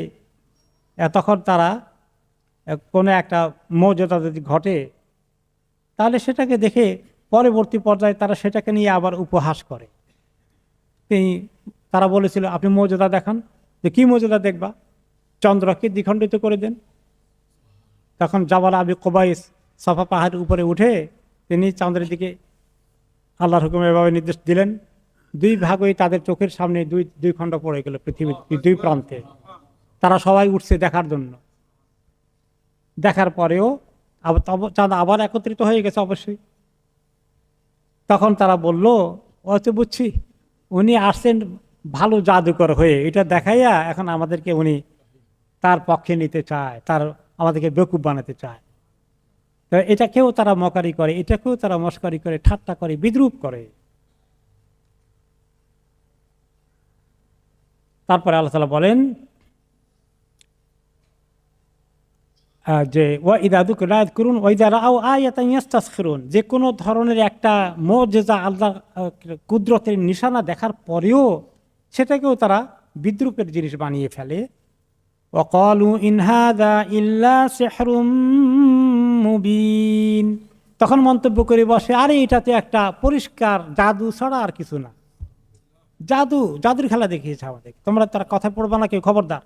তখন তারা কোনো একটা মর্যাদা যদি ঘটে, তাহলে সেটাকে দেখে পরবর্তী পর্যায়ে তারা সেটাকে নিয়ে আবার উপহাস করে। তারা বলেছিল, আপনি মর্যাদা দেখান, যে কি মর্যাদা দেখবা, চন্দ্রকে দ্বিখণ্ডিত করে দেন। তখন জাবাল আবি কুবাইস সাফা পাহাড়ের উপরে উঠে তিনি চন্দ্রের দিকে আল্লাহর হুকুমে এভাবে নির্দেশ দিলেন, দুই ভাগই তাদের চোখের সামনে দুই খণ্ড পড়ে গেল পৃথিবীর দুই প্রান্তে। তারা সবাই উঠছে দেখার জন্য। দেখার পরেও চাঁদ আবার একত্রিত হয়ে গেছে অবশ্যই। তখন তারা বলল, হয়তো বুঝছি উনি আসছেন ভালো জাদুকর হয়ে, এটা দেখাইয়া এখন আমাদেরকে উনি তার পক্ষে নিতে চায়, আমাদেরকে বেকুব বানাতে চায়। তো এটাকেও তারা মকারি করে, এটাকেও তারা মস্কারি করে, ঠাট্টা করে, বিদ্রুপ করে। তারপরে আল্লাহ তাআলা বলেন যে ওয়াইদা দুকিরা ইয়াযকুরুন ওয়াইদা রাআউ আয়াতান ইস্তাসখিরুন, যে কোনো ধরনের একটা মুজিজা, আল্লাহর কুদরতের নিশানা দেখার পরেও সেটাকেও তারা বিদ্রুপের জিনিস বানিয়ে ফেলে। ওয়াকালু ইন হাযা ইল্লা সিহরুম মুবিন, তখন মন্তব্য করে বসে, আরে এটাতে একটা পরিষ্কার জাদু ছাড়া আর কিছু না। জাদুর খেলা দেখিয়েছে আমাদের, তোমরা তারা কথা পড়বা না কেউ, খবরদার।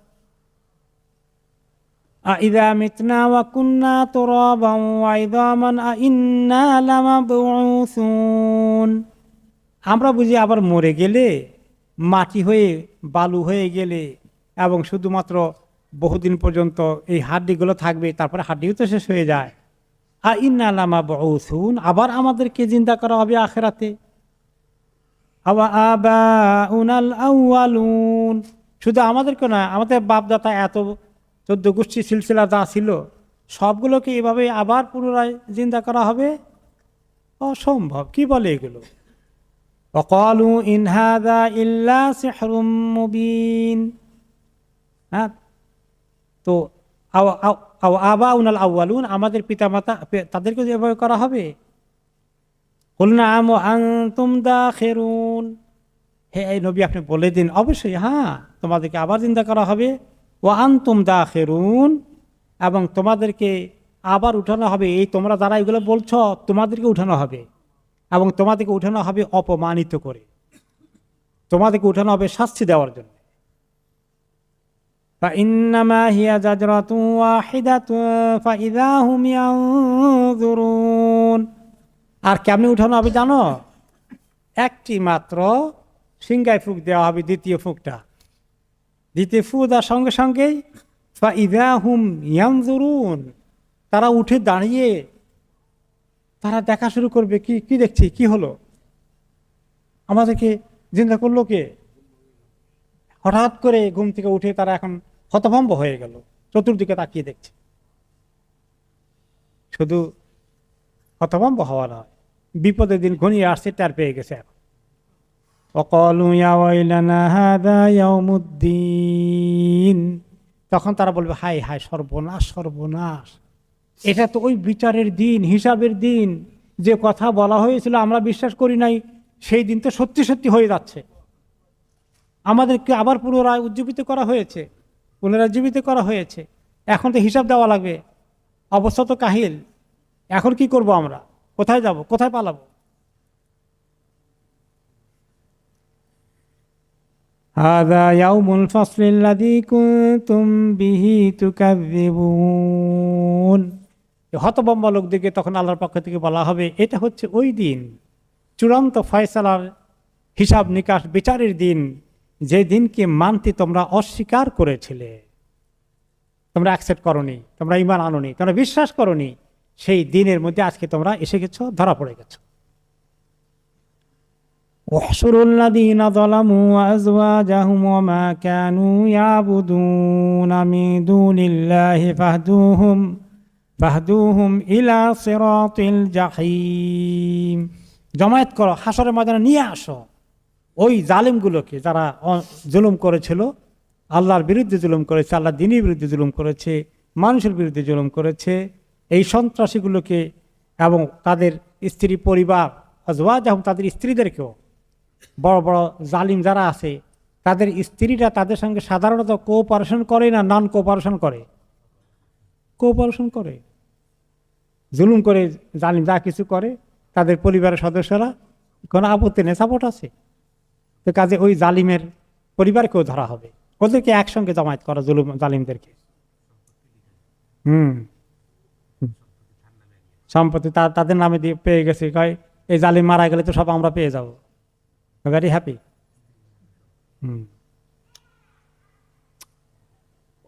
আইযা মিতনা ওয়া কুন্না তুরাবান ওয়া ইযামান আইন্না লামাবউসুন, আমরা বুঝি আবার মরে গেলে, মাটি হয়ে বালু হয়ে গেলে, এবং শুধুমাত্র বহুদিন পর্যন্ত এই হাড্ডিগুলো থাকবে, তারপরে হাড্ডিও তো শেষ হয়ে যায়। আইন্না লামাবউসুন, আবার আমাদেরকে জিন্দা করা হবে আখিরাতে। আওয়া আবাউনাল আউয়ালুন, শুধু আমাদেরকে না, আমাদের বাপদাতা এত 14 গোষ্ঠী সিলসিলা যা ছিল সবগুলোকে এভাবে আবার পুনরায় জিন্দা করা হবে? অসম্ভব, কি বলে এগুলো। ওয়াকালু ইন হাযা ইল্লা সিহরুম মুবিন, হ্যাঁ। তো আবাউনাল আউয়ালুন, আমাদের পিতামাতা তাদেরকে এভাবে করা হবে। কুলনা আম ওয়া আনতুম দাখিরুন, হে এই নবী আপনি বলে দিন, অবশ্যই হ্যাঁ, তোমাদেরকে আবার জিন্দা করা হবে। ওয়া আনতুম দাখিরুন, এবং তোমাদেরকে আবার উঠানো হবে। এই তোমরা যারা এগুলো বলছো, তোমাদেরকে উঠানো হবে, এবং তোমাদেরকে উঠানো হবে অপমানিত করে, তোমাদেরকে উঠানো হবে শাস্তি দেওয়ার জন্য। ফাইন্নামা হিয়া জাজরাতুন ওয়াহিদাতুন ফাইযা হুম ইয়ানজুরুন, আর কেমনে উঠানো হবে জানো? একটি মাত্র সিংগায় ফুঁক দেওয়া হবে, দ্বিতীয় ফুঁকটা, দ্বিতীয় ফু দেওয়ার সঙ্গে সঙ্গেই ফাইযা হুম ইয়ানজুরুন, তারা উঠে দাঁড়িয়ে তারা দেখা শুরু করবে, কি দেখছি, কি হলো, আমাদেরকে জিন্দা করলো কে? হঠাৎ করে ঘুম থেকে উঠে তারা এখন হতভম্ব হয়ে গেল, চতুর্দিকে তাকিয়ে দেখছে। শুধু হতভম্ব হওয়া নয়, বিপদের দিন ঘনিয়ে আসছে, টের পেয়ে গেছে। ওয়াকালু ইয়া ওয়াইলানা হাযা ইয়াউমুদ্দিন, তখন তারা বলবে, হায় হায়, সর্বনাশ সর্বনাশ, এটা তো ওই বিচারের দিন, হিসাবের দিন, যে কথা বলা হয়েছিল আমরা বিশ্বাস করি নাই, সেই দিন তো সত্যি সত্যি হয়ে যাচ্ছে। আমাদেরকে আবার পুনরায় উজ্জীবিত করা হয়েছে, পুনরুজ্জীবিত করা হয়েছে, এখন তো হিসাব দেওয়া লাগবে। অবস্থা তো কাহিল, এখন কি করব আমরা? কোথায় যাব? কোথায় পালাবো? হাযা ইয়াউমুল ফাসলিল্লাযী কুনতুম বিহি তুকাযযিবুন। হতভম্ব লোকদেরকে তখন আল্লাহর পক্ষ থেকে বলা হবে, এটা হচ্ছে ওই দিন, চূড়ান্ত ফয়সালার হিসাব নিকাশ বিচারের দিন, যে দিনকে মানতে তোমরা অস্বীকার করেছিলে, তোমরা অ্যাকসেপ্ট করনি, তোমরা ঈমান আনোনি, তোমরা বিশ্বাস করনি। সেই দিনের মধ্যে আজকে তোমরা এসে গেছো, ধরা পড়ে গেছো। ওয়াহশুরুল্লাযীনা যালামু আযওয়াজাহুম ওয়া মা কানু ইয়াবুদুনা মিন দুনিল্লাহি ফাহদুহুম ইলা সিরাতিল জাহিম। জমায়েত করো, হাসরের ময়দানে নিয়ে আসো ওই জালিমগুলোকে, যারা জুলুম করেছিল, আল্লাহর বিরুদ্ধে জুলুম করেছে, আল্লাহর দ্বীনের বিরুদ্ধে জুলুম করেছে, মানুষের বিরুদ্ধে জুলুম করেছে, এই সন্ত্রাসীগুলোকে এবং তাদের স্ত্রী পরিবার, আজওয়াজাহুম, তাদের স্ত্রীদেরকেও, বড় বড় জালিম যারা আছে তাদের স্ত্রীরা তাদের সঙ্গে সাধারণত কোঅপারেশন করে না নন কোঅপারেশন করে? কোঅপারেশন করে। জুলুম করে জালিম যা কিছু করে তাদের পরিবারের সদস্যরা কোনো আপত্তি নেই, সাপোর্ট আছে। তো কাজে ওই জালিমের পরিবারকেও ধরা হবে, ওদেরকে একসঙ্গে জমায়েত করা, জালিমদেরকে। সম্পত্তি তাদের নামে দিয়ে পেয়ে গেছে, কয় এই জালিম মারা গেলে তো সব আমরা পেয়ে যাবো, ভেরি হ্যাপি।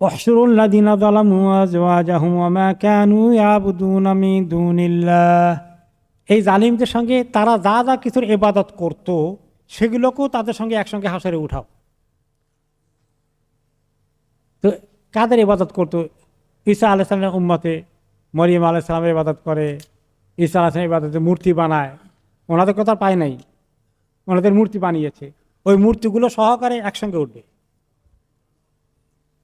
ওয়াহশুরুল্লাযীনা যালামু আযওয়াজাহুম ওয়া মা কানু ইয়াবুদুনা মিন দুনিল্লাহ। এই জালিমদের সঙ্গে তারা যা যা কিছুর ইবাদত করত সেগুলোকেও তাদের সঙ্গে একসঙ্গে হাসরে উঠাও। তো কাদের ইবাদত করতো? ঈসা আলাইহিস সালামের উম্মতে মরিয়ম আলাইহিস সালামের ইবাদত করে, ঈসা আলাইহিস সালামের ইবাদতে মূর্তি বানায়, ওনাদের কথা পায় নাই, ওনাদের মূর্তি বানিয়েছে, ওই মূর্তিগুলো সহকারে একসঙ্গে উঠবে।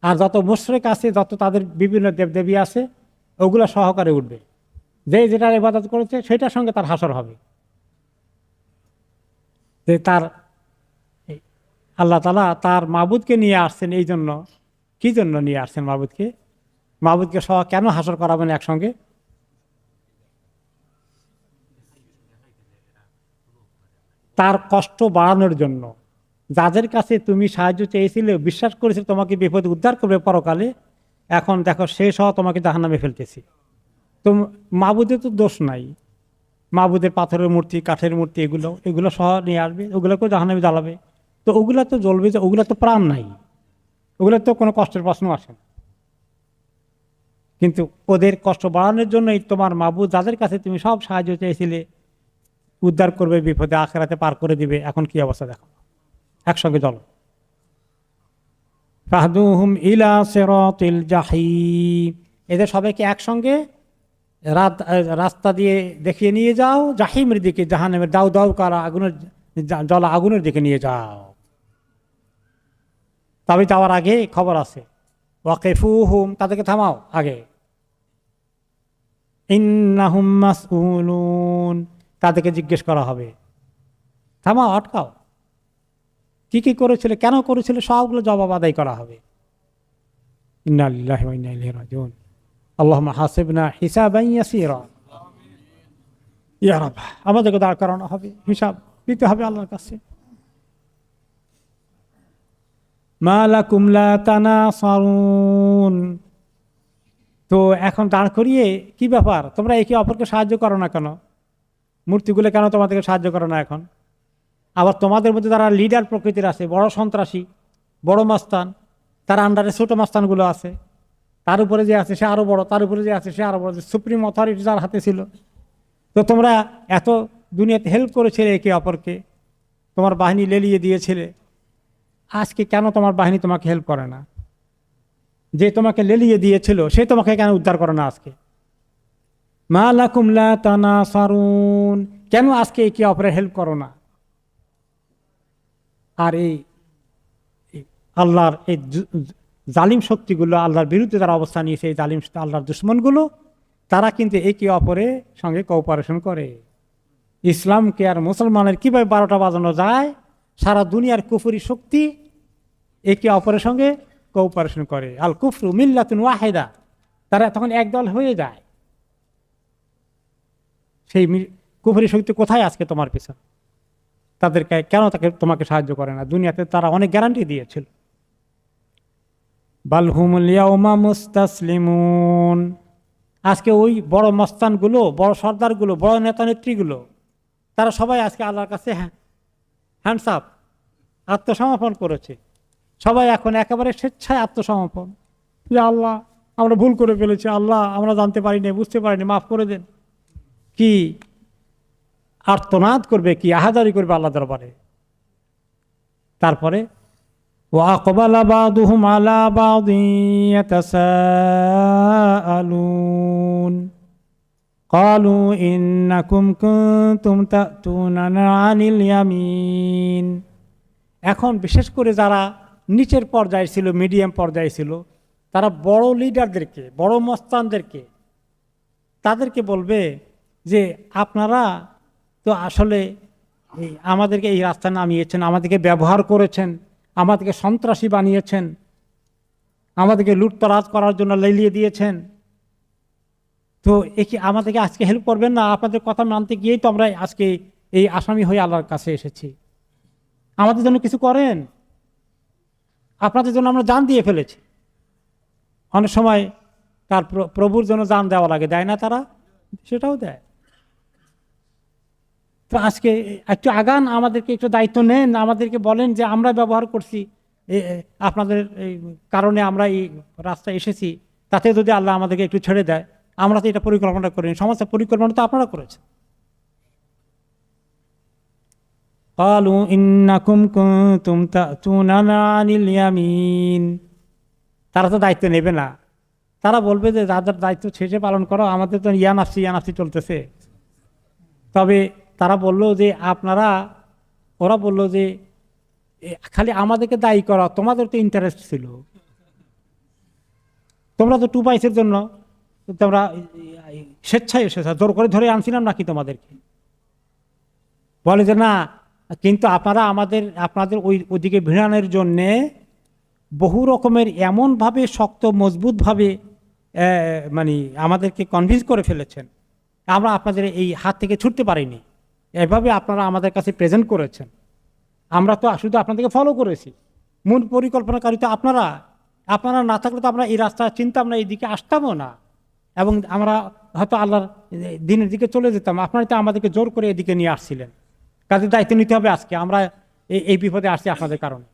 আর যত মুশরিক আছে, যত তাদের বিভিন্ন দেবদেবী আছে, ওগুলো সহকারে উঠবে। যে যেটার ইবাদত করেছে সেটার সঙ্গে তার হাসর হবে। যে তার আল্লাহ তাআলা তার মাবুদকে নিয়ে আসছেন, এই জন্য, কি জন্য নিয়ে আসছেন মাবুদকে? মাবুদকে সহ কেন হাসর করাবেন একসঙ্গে? তার কষ্ট বাড়ানোর জন্য। যাদের কাছে তুমি সাহায্য চেয়েছিলে, বিশ্বাস করেছিলে তোমাকে বিপদে উদ্ধার করবে পরকালে, এখন দেখো সে সহ তোমাকে জাহান্নামে ফেলতেছি। তো মাবুদের তো দোষ নাই, মাবুদের পাথরের মূর্তি, কাঠের মূর্তি, এগুলো সহ নিয়ে আসবে, ওগুলোকেও জাহান্নামে জ্বালাবে। তো ওগুলো তো জ্বলবে, যে ওগুলো তো প্রাণ নাই, ওগুলো তো কোনো কষ্টের প্রশ্ন আসে না। কিন্তু ওদের কষ্ট বাড়ানোর জন্যই তোমার মাবুদ, যাদের কাছে তুমি সব সাহায্য চেয়েছিলে, উদ্ধার করবে বিপদে, আখিরাতে পার করে দিবে, এখন কি অবস্থা দেখো, একসঙ্গে চলো। ফাহদুহুম ইলা সিরাতিল জাহিম। এদের সবাইকে একসঙ্গে রাস্তা দিয়ে দেখিয়ে নিয়ে যাও জাহিমের দিকে, জাহান্নামের দাউ দাউ করা আগুনের, জ্বলা আগুনের দিকে নিয়ে যাও। তবে যাওয়ার আগে খবর আছে, ওয়াকিফুহুম, তাদেরকে থামাও আগে, ইন্নাহুম মাসউলুন, তাদেরকে জিজ্ঞেস করা হবে, থামাও, আটকাও, কি কি করেছিল, কেন করেছিল, সবগুলো জবাব আদায় করা হবে। ইন্না লিল্লাহি ওয়া ইন্না ইলাইহি রাজিউন। আল্লাহুম্মা হাসিবনা হিসাবান ইয়াসীরা। ইয়া রাব, আমাদেরকে দাঁড় করানো হবে, হিসাব দিতে হবে আল্লাহর কাছে। মা লাকুম লা তানাসারুন। তো এখন দাঁড় করিয়ে কি ব্যাপার, তোমরা একে অপরকে সাহায্য করো না কেন? মূর্তিগুলো কেন তোমাদেরকে সাহায্য করো না এখন? আবার তোমাদের মধ্যে যারা লিডার প্রকৃতির আছে, বড় সন্ত্রাসী, বড় মাস্তান, তার আন্ডারে ছোট মাস্তানগুলো আছে, তার উপরে যে আছে সে আরো বড়, তার উপরে যে আছে সে আরো বড়, সুপ্রিম অথরিটি যার হাতে ছিল। তো তোমরা এত দুনিয়াতে হেল্প করেছিলে একে অপরকে, তোমার বাহিনী লেলিয়ে দিয়েছিলে, আজকে কেন তোমার বাহিনী তোমাকে হেল্প করে না? যে তোমাকে লেলিয়ে দিয়েছিল সে তোমাকে কেন উদ্ধার করে না আজকে? মা লাকুম লা তানাসারুন, কেন আজকে একে অপরের হেল্প করো না? আর এই আল্লাহর এই জালিম শক্তিগুলো, আল্লাহর বিরুদ্ধে যারা অবস্থান নিয়েছে, এই জালিম আল্লাহর দুশ্মনগুলো, তারা কিন্তু একে অপরের সঙ্গে কোঅপারেশন করে। ইসলামকে আর মুসলমানের কিভাবে 12টা বাজানো যায়, সারা দুনিয়ার কুফরি শক্তি একে অপরের সঙ্গে কোঅপারেশন করে। আল কুফরু মিল্লাতুন ওয়াহিদা, তারা তখন একদল হয়ে যায়। সেই কুফরি শক্তি কোথায় আজকে তোমার পিছনে? তাদেরকে কেন তোমাকে সাহায্য করে না? দুনিয়াতে তারা অনেক গ্যারান্টি দিয়েছিল। বাল হুমুল ইয়াউমা মুস্তাসলিমুন, আজকে ওই বড় মস্তানগুলো, বড় সর্দারগুলো, বড় নেতা নেত্রীগুলো, তারা সবাই আজকে আল্লাহর কাছে হ্যান্ডস আপ, আত্মসমর্পণ করেছে। সবাই এখন একেবারে স্বেচ্ছায় আত্মসমর্পণ, যে আল্লাহ আমরা ভুল করে ফেলেছি, আল্লাহ আমরা জানতে পারিনি, বুঝতে পারিনি, মাফ করে দেন। কি আর্তনাদ করবে, কি আহাজারি করবে আল্লাহ দরবারে। তারপরে وَأَقْبَلَ بَعْضُهُمْ عَلَى بَعْضٍ يَتَسَاءَلُونَ قَالُوا إِنَّكُمْ كُنتُمْ تَأْتُونَنَا عَنِ الْيَمِينِ। এখন বিশেষ করে যারা নিচের পর্যায়ে ছিল, মিডিয়াম পর্যায়ে ছিল, তারা বড় লিডারদেরকে, বড় মস্তানদেরকে, তাদেরকে বলবে যে আপনারা তো আসলে আমাদেরকে এই রাস্তা নামিয়েছেন, আমাদেরকে ব্যবহার করেছেন, আমাদেরকে সন্ত্রাসী বানিয়েছেন, আমাদেরকে লুটতরাজ করার জন্য লেলিয়ে দিয়েছেন, তো কি আমাদেরকে আজকে হেল্প করবেন না? আপনাদের কথা মানতে গিয়েই তো আমরা আজকে এই আসামি হয়ে আল্লাহর কাছে এসেছি, আমাদের জন্য কিছু করেন, আপনাদের জন্য আমরা জান দিয়ে ফেলেছি। অনেক সময় তার প্রভুর জন্য জান দেওয়া লাগে, দেয় না তারা? সেটাও দেয়। তো আজকে একটু আগান, আমাদেরকে একটু দায়িত্ব নেন, আমাদেরকে বলেন যে আমরা ব্যবহার করছি, আপনাদের এই কারণে আমরা এই রাস্তায় এসেছি, তাতে যদি আল্লাহ আমাদেরকে একটু ছেড়ে দেয়, আমরা তো এটা পরিকল্পনা করিনি, সমস্ত পরিকল্পনা তো আপনারা করেছেন। ক্বালু ইন্নাকুম কুনতুম তা'তুনানা আনিল ইয়ামিন, তারা তো দায়িত্ব নেবে না, তারা বলবে যে যাদের দায়িত্ব শেষে পালন করো, আমাদের তো ইয়ানাফসি চলতেছে। তবে তারা বলল যে ওরা বলল যে খালি আমাদেরকে দায়ী করা, তোমাদের তো ইন্টারেস্ট ছিল, তোমরা তো 2 পয়সার জন্য তোমরা স্বেচ্ছায় এসেছ, জোর করে ধরে আনছিলাম নাকি তোমাদেরকে? বলে যে না, কিন্তু আপনাদের ওইদিকে ভিড়ানোর জন্যে বহু রকমের এমনভাবে শক্ত মজবুতভাবে মানে আমাদেরকে কনভিন্স করে ফেলেছেন, আমরা আপনাদের এই হাত থেকে ছুটতে পারিনি, এভাবে আপনারা আমাদের কাছে প্রেজেন্ট করেছেন, আমরা তো শুধু আপনাদেরকে ফলো করেছি, মূল পরিকল্পনাকারী তো আপনারা না থাকলে তো আমরা এই রাস্তা চিন্তা, আমরা এইদিকে আসতামও না, এবং আমরা হয়তো আল্লাহর দিনের দিকে চলে যেতাম। আপনারা তো আমাদেরকে জোর করে এদিকে নিয়ে আসছিলেন, কাজে দায়িত্ব নিতে হবে। আজকে আমরা এই বিপদে আসছি আপনাদের কারণে।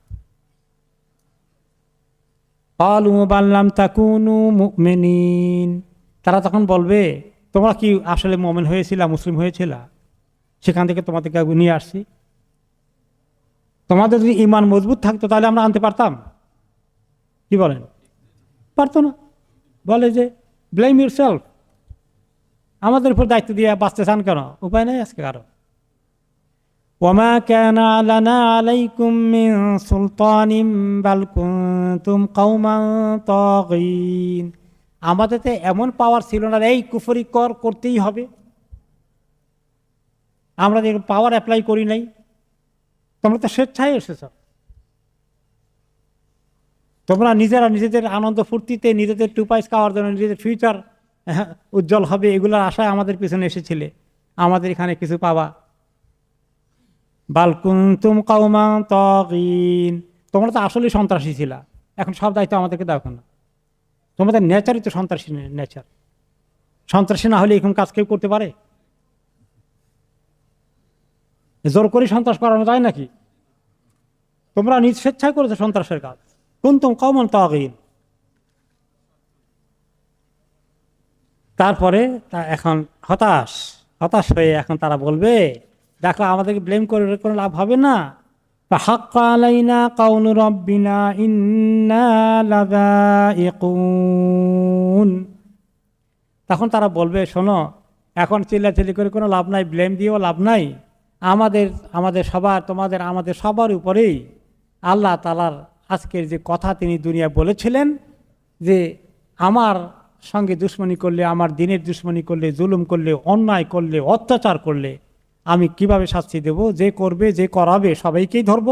ক্বালু বাল লাম তাকুনু মুমিনিন, তারা তখন বলবে তোমরা কি আসলে মুমিন হয়েছিলা, মুসলিম হয়েছিলা? সেখান থেকে তোমাদেরকে নিয়ে আসছি। তোমাদের যদি ঈমান মজবুত থাকতো তাহলে আমরা আনতে পারতাম? কি বলেন? পারতো না। বলে যে ব্লেম ইউরসেলফ, আমাদের উপর দায়িত্ব দিয়ে বাঁচতে চান কেন? উপায় নেই আজকে কারো। ওয়ামা কানা লানা আলাইকুম মিন সুলতানিন বাল কুনতুম কওমান তাগীন, আমাদের তো এমন পাওয়ার ছিল না এই কুফরি করতেই হবে, আমরা যে পাওয়ার অ্যাপ্লাই করি নাই, তোমরা তো স্বেচ্ছায় এসেছ, তোমরা নিজেদের আনন্দ ফুর্তিতে, নিজেদের 2 পয়সা খাওয়ার জন্য, নিজেদের ফিউচার উজ্জ্বল হবে এগুলোর আশায় আমাদের পিছনে এসেছিলে, আমাদের এখানে কিছু পাবা। বাল কুনতুম কওমান তাগীন, তোমরা তো আসলেই সন্ত্রাসী ছিলা, এখন সব দায়িত্ব আমাদেরকে দাও কেন? তোমাদের নেচারই তো সন্ত্রাসী নেচার, সন্ত্রাসী না হলে এখন কাজ কেউ করতে পারে? জোর করে সন্ত্রাস করানো যায় নাকি? তোমরা নিজ স্বেচ্ছায় করেছো সন্ত্রাসের কাজ। কুনতুম কওমান তাগীন। তারপরে এখন হতাশ হয়ে এখন তারা বলবে দেখো আমাদেরকে ব্লেম করে কোনো লাভ হবে না, ফাহাক্কা আলাইনা কাউলু রাব্বিনা ইন্না লাযাইকুন। তখন তারা বলবে শোনো, এখন চিল্লাচিল্লি করে কোনো লাভ নাই, ব্লেম দিয়েও লাভ নাই, আমাদের সবার, তোমাদের আমাদের সবার উপরেই আল্লাহ তাআলার আজকের যে কথা তিনি দুনিয়া বলেছিলেন যে আমার সঙ্গে দুশ্মনী করলে, আমার দিনের দুশ্মনী করলে, জুলুম করলে, অন্যায় করলে, অত্যাচার করলে আমি কিভাবে শাস্তি দেব, যে করবে যে করাবে সবাইকেই ধরব,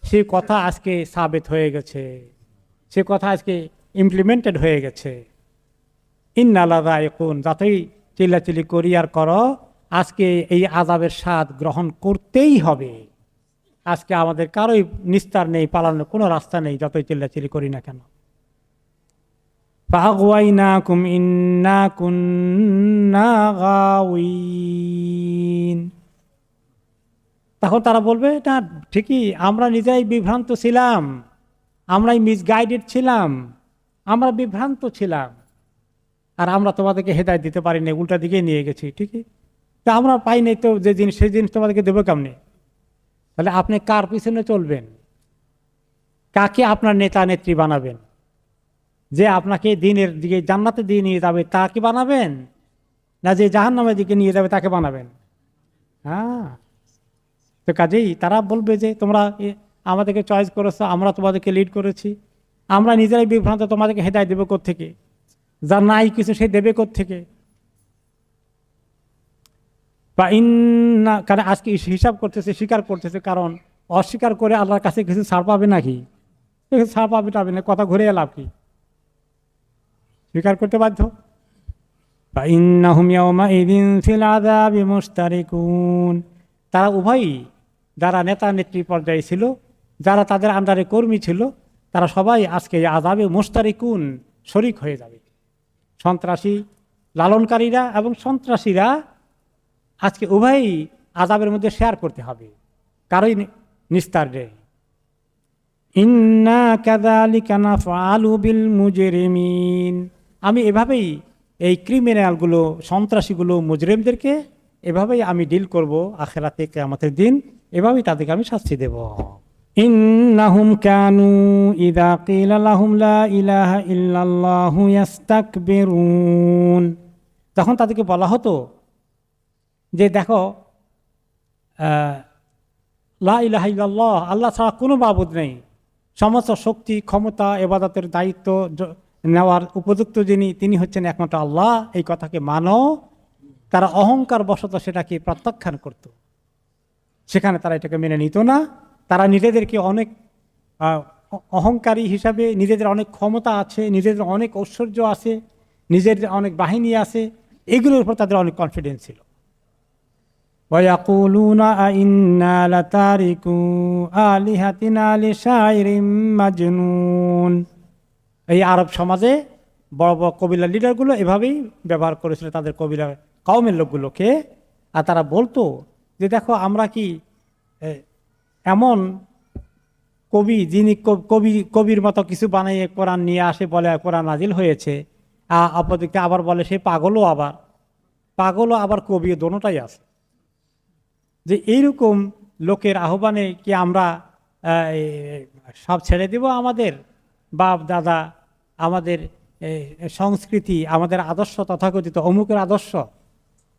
সেই কথা আজকে সাবেত হয়ে গেছে, সে কথা আজকে ইমপ্লিমেন্টেড হয়ে গেছে। ইন্না লাযাইকুন, যতই চিল্লাচিল্লি করি আর করো, আজকে এই আযাবের স্বাদ গ্রহণ করতেই হবে। আজকে আমাদের কারোই নিস্তার নেই, পালানোর কোনো রাস্তা নেই, যতই চিল্লাচিল্লি করি না কেন। ফাগওয়াইনাকুম ইন্না কুন্না গাওয়িন। তখন তারা বলবে, না ঠিকই, আমরা নিজেরাই বিভ্রান্ত ছিলাম, আমরাই মিসগাইডেড ছিলাম, আমরা বিভ্রান্ত ছিলাম, আর আমরা তোমাদেরকে হেদায়েত দিতে পারিনি, উল্টা দিকে নিয়ে গেছি। ঠিকই, তা আমরা পাই নাই তো যে জিনিস, সেই জিনিস তোমাদেরকে দেবো কেমনে? তাহলে আপনি কার পিছনে চলবেন? কাকে আপনার নেতা নেত্রী বানাবেন? যে আপনাকে দিনের দিকে, জান্নাতে দিয়ে নিয়ে যাবে তাকে বানাবেন, না যে জাহান্নামের দিকে নিয়ে যাবে তাকে বানাবেন? হ্যাঁ, তো কাজেই তারা বলবে যে তোমরা আমাদেরকে চয়েস করেছো, আমরা তোমাদেরকে লিড করেছি, আমরা নিজেরাই বিভ্রান্ত, তোমাদেরকে হেদায়েত দেবে কোত্থেকে? যার নাই কিছু সে দেবে কোত্থেকে? বা ইন্না, কারণ আজকে হিসাব করতেছে, স্বীকার করতেছে, কারণ অস্বীকার করে আল্লাহর কাছে কিছু ছাড় পাবে নাকি? কিছু ছাড় পাবে টাবে না, কথা ঘুরে এলাম কি? স্বীকার করতে বাধ্য। বা ইন্নাহুম ইয়াওমাইযিন ফিল আযাবি মুশতারিকুন। তারা উভয়ই, যারা নেতা নেত্রী পর্যায়ে ছিল, যারা তাদের আন্ডারে কর্মী ছিল, তারা সবাই আজকে আযাবে মুশতারিকুন, শরিক হয়ে যাবে। সন্ত্রাসী লালনকারীরা এবং সন্ত্রাসীরা আজকে উভয়ই আযাবের মধ্যে শেয়ার করতে হবে, কারোই নিস্তার নেই। ইন্না কাযালিকা নাফআলু বিল মুজরিমিন। আমি এভাবেই এই ক্রিমিনালগুলো, সন্ত্রাসীগুলো, মুজরিমদেরকে এভাবেই আমি ডিল করব আখিরাতে, কিয়ামতের দিন, এভাবেই তাদেরকে আমি শাস্তি দেব। ইন্নাহুম কানু ইযা কিলা লাহুম লা ইলাহা ইল্লাল্লাহু ইস্তাকবিরুন। তখন তাদেরকে বলা হতো যে দেখো, লা ইলাহা ইল্লাল্লাহ, আল্লাহ ছাড়া কোনো মাবুদ নেই, সমস্ত শক্তি, ক্ষমতা, ইবাদতের দায়িত্ব নেওয়ার উপযুক্ত যিনি, তিনি হচ্ছেন একমাত্র আল্লাহ, এই কথাকে মানো। তারা অহংকার বশত সেটাকে প্রত্যাখ্যান করত, সেখানে তারা এটাকে মেনে নিত না। তারা নিজেদেরকে অনেক অহংকারী হিসাবে, নিজেদের অনেক ক্ষমতা আছে, নিজেদের অনেক ঐশ্বর্য আছে, নিজেদের অনেক বাহিনী আছে, এগুলোর উপর তাদের অনেক কনফিডেন্স ছিল। ওয়ায়াকুলুনা আইন্না লাতারিকু আলিহাতিনা লিশাইরিম মাজনুন। এই আরব সমাজে বড় বড় কবিলার লিডারগুলো এভাবেই ব্যবহার করেছিল তাদের কবিলার কওমের লোকগুলোকে। আর তারা বলতো যে দেখো, আমরা কি এমন কবি, যিনি কবির মতো কিছু বানিয়ে কোরআন নিয়ে আসে, বলে কোরআন নাজিল হয়েছে, অপরদিকে আবার বলে সে পাগলও, আবার কবিও, দোনোটাই আছে। যে এইরকম লোকের আহ্বানে কি আমরা সব ছেড়ে দিব? আমাদের বাপ দাদা, আমাদের সংস্কৃতি, আমাদের আদর্শ, তথাকথিত অমুকের আদর্শ,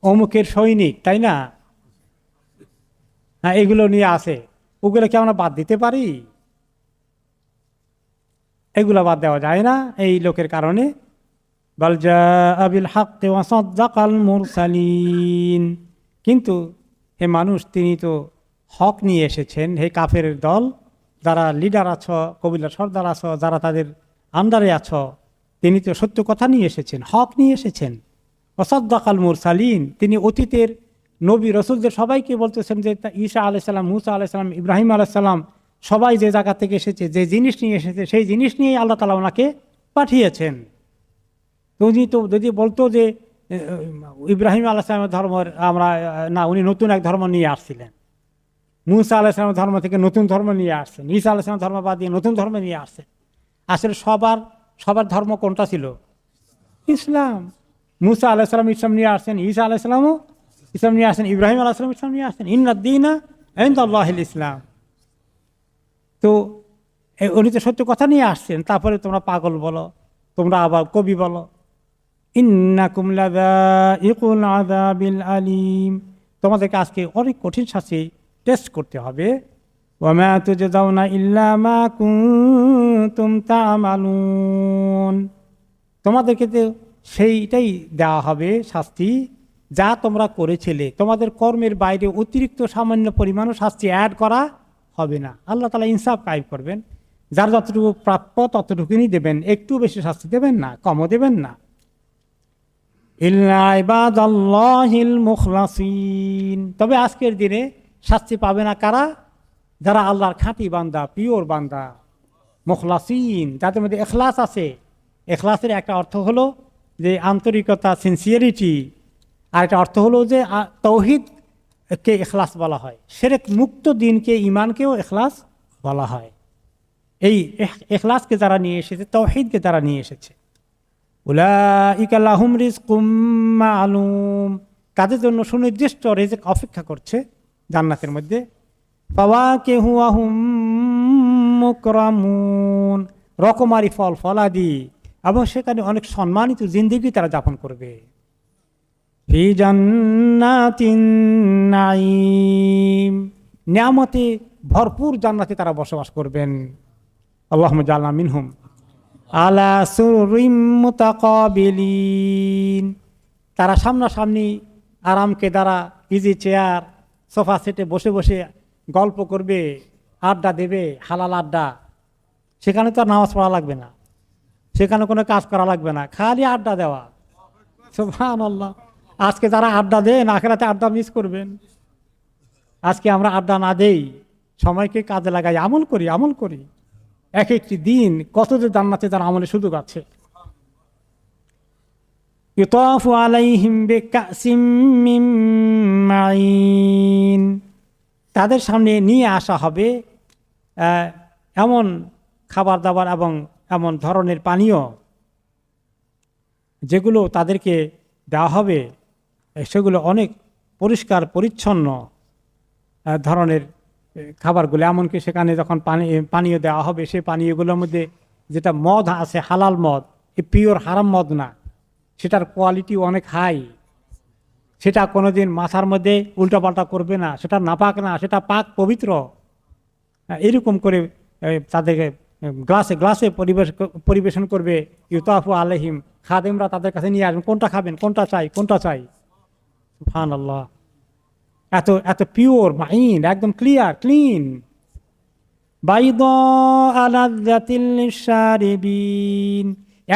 অমুকের সৈনিক, তাই না? হ্যাঁ, এগুলো নিয়ে আসে, ওগুলো কি আমরা বাদ দিতে পারি? এগুলো বাদ দেওয়া যায় না এই লোকের কারণে। বাল জাআ বিল হাক্কি ওয়া সাদ্দাকাল মুরসালিন। কিন্তু হে মানুষ, তিনি তো হক নিয়ে এসেছেন। হে কাফের দল, যারা লিডার আছো, কবিলার সর্দার আছো, যারা তাদের আন্ডারে আছো, তিনি তো সত্য কথা নিয়ে এসেছেন, হক নিয়ে এসেছেন। ওয়াসাদ্দাকাল মুরসালিন, তিনি অতীতের নবী রসুলদের সবাইকে বলতেছেন যে ঈসা আলাইহিস সালাম, মুসা আলাইহিস সালাম, ইব্রাহিম আলাইহিস সালাম, সবাই যে জায়গা থেকে এসেছে, যে জিনিস নিয়ে এসেছে, সেই জিনিস নিয়েই আল্লাহ তাআলা ওনাকে পাঠিয়েছেন। তো যদি বলতো যে ইব্রাহিম আলাইহিস সালামের ধর্ম আমরা না, উনি নতুন এক ধর্ম নিয়ে আসছিলেন, মুসা আলাইহিস সালামের ধর্ম থেকে নতুন ধর্ম নিয়ে আসছেন, ঈসা আলাইহিস সালামের ধর্ম বাদ দিয়ে নতুন ধর্ম নিয়ে আসছেন। আসলে সবার ধর্ম কোনটা ছিল? ইসলাম। মুসা আলাইহিস সালাম ইসলাম নিয়ে আসছেন, ঈসা আলাইহিস সালামও ইসলাম নিয়ে আসছেন, ইব্রাহিম আলাইহিস সালাম ইসলাম নিয়ে আসছেন। ইন্নাদ-দীনা ইনদাল্লাহিল ইসলাম। তো উনি তো সত্য কথা নিয়ে আসছেন, তারপরে তোমরা পাগল বলো, তোমরা আবার কবি বলো। ইন্নাকুম লাযাইকুল আযাবিল আলীম, তোমাদেরকে আজকে অনেক কঠিন শাস্তি টেস্ট করতে হবে। ওয়া মা তুজজাউনা ইল্লা মা কুনতুম তা'মালুন, তোমাদেরকে তো সেইটাই দেওয়া হবে শাস্তি যা তোমরা করেছিলে। তোমাদের কর্মের বাইরে অতিরিক্ত সামান্য পরিমাণও শাস্তি অ্যাড করা হবে না। আল্লাহ তাআলা ইনসাফ কায়েম করবেন, যার যতটুকু প্রাপ্য ততটুকুই দেবেন, একটু বেশি শাস্তি দেবেন না, কমও দেবেন না। ইল্লা ইবাদাল্লাহিল মুখলাসিন, তবে আজকের দিনে শাস্তি পাবে না কারা? যারা আল্লাহর খাঁটি বান্দা, পিওর বান্দা, মুখলাসিন, যাদের মধ্যে এখলাস আছে। এখলাসের একটা অর্থ হলো যে আন্তরিকতা, সিনসিয়ারিটি, আর একটা অর্থ হলো যে তৌহিদকে এখলাস বলা হয়, শিরক মুক্ত দিনকে, ইমানকেও এখলাস বলা হয়। এই এখলাসকে যারা নিয়ে এসেছে, তৌহিদকে যারা নিয়ে এসেছে, উলাইকা লাহুম রিজকুম মা'লুম, কাদের জন্য সুনির্দিষ্ট রিজক অপেক্ষা করছে জান্নাতের মধ্যে। ফাওয়াকিহু ওয়া হুম মুকরামুন, রকমারি ফল ফলাদি, এবং সেখানে অনেক সম্মানিত জিন্দেগি তারা যাপন করবে। ফি জান্নাতিন নাঈম, নিয়ামতে ভরপুর জান্নাতে তারা বসবাস করবেন। আল্লাহুম্মা জাআলনা মিনহুম। আলা সুরুরিম মুতাকাবিলিন, তারা সামনাসামনি আরামকে দ্বারা ইজি চেয়ার, সোফা সেটে বসে বসে গল্প করবে, আড্ডা দেবে, হালাল আড্ডা। সেখানে তো আর নামাজ পড়া লাগবে না, সেখানে কোনো কাজ করা লাগবে না, খালি আড্ডা দেওয়া। সুবহানাল্লাহ, আজকে যারা আড্ডা দেন আখিরাতে আড্ডা মিস করবেন। আজকে আমরা আড্ডা না দেই, সময়কে কাজে লাগাই, আমল করি। এক একটি দিন কত যে জান্নাতে তার আমলের সুযোগ আছে। ইউতাফু আলাইহিম বিকাসিম মিন মাইন, তাদের সামনে নিয়ে আসা হবে এমন খাবার দাবার এবং এমন ধরনের পানীয় যেগুলো তাদেরকে দেওয়া হবে, সেগুলো অনেক পরিষ্কার পরিচ্ছন্ন ধরনের খাবারগুলো। এমনকি সেখানে যখন পানীয় দেওয়া হবে, সেই পানীয়গুলোর মধ্যে যেটা মদ আছে, হালাল মদ, এ পিওর হারাম মদ না, সেটার কোয়ালিটি অনেক হাই। সেটা কোনোদিন মাথার মধ্যে উল্টাপাল্টা করবে না, সেটা নাপাক না, সেটা পাক পবিত্র। এরকম করে তাদেরকে গ্লাসে গ্লাসে পরিবেশন করবে। ইউতাফু আলাইহিম, খাদেমরা তাদের কাছে নিয়ে আসবেন, কোনটা খাবেন, কোনটা চাই। সুবহানাল্লাহ, এত এত পিওর মাইন, একদম ক্লিন। বাইদা লাযযাতিল লিশারিবিন,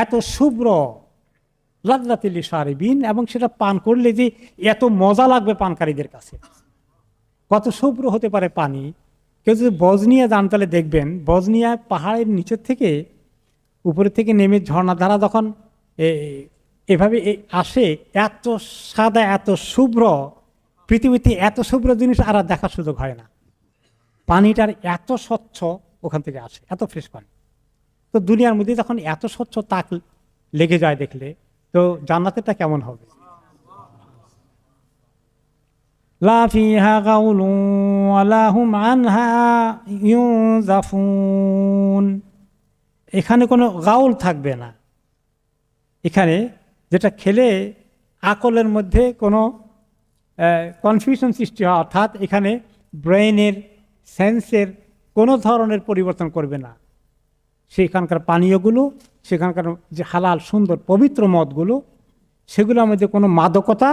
এত শুভ্র, লাযযাতিল লিশারিবিন, এবং সেটা পান করলে যে এত মজা লাগবে পানকারীদের কাছে। কত শুভ্র হতে পারে পানি। কেউ যদি বজনিয়া যান তাহলে দেখবেন, বজনিয়া পাহাড়ের নিচের থেকে উপরের থেকে নেমে ঝর্ণাধারা যখন এভাবে আসে, এত সাদা, এত শুভ্র, পৃথিবীতে এত শুভ্র জিনিস আর দেখার সুযোগ হয় না। পানিটার এত স্বচ্ছ ওখান থেকে আসে, এত ফ্রেশ পানি। তো দুনিয়ার মধ্যে যখন এত স্বচ্ছ তাক লেগে যায় দেখলে, তো জান্নাতেরটা কেমন হবে? লা ফিহা গাউলুন ওয়ালা হুম আনহা ইউনজাফুন, এখানে কোনো গাউল থাকবে না। এখানে যেটা খেলে আকলের মধ্যে কোনো কনফিউশন সৃষ্টি হয়, অর্থাৎ এখানে ব্রেইনের সেন্সের কোনো ধরনের পরিবর্তন করবে না। সেখানকার পানীয়গুলো, সেখানকার যে হালাল সুন্দর পবিত্র মদগুলো, সেগুলোর মধ্যে কোনো মাদকতা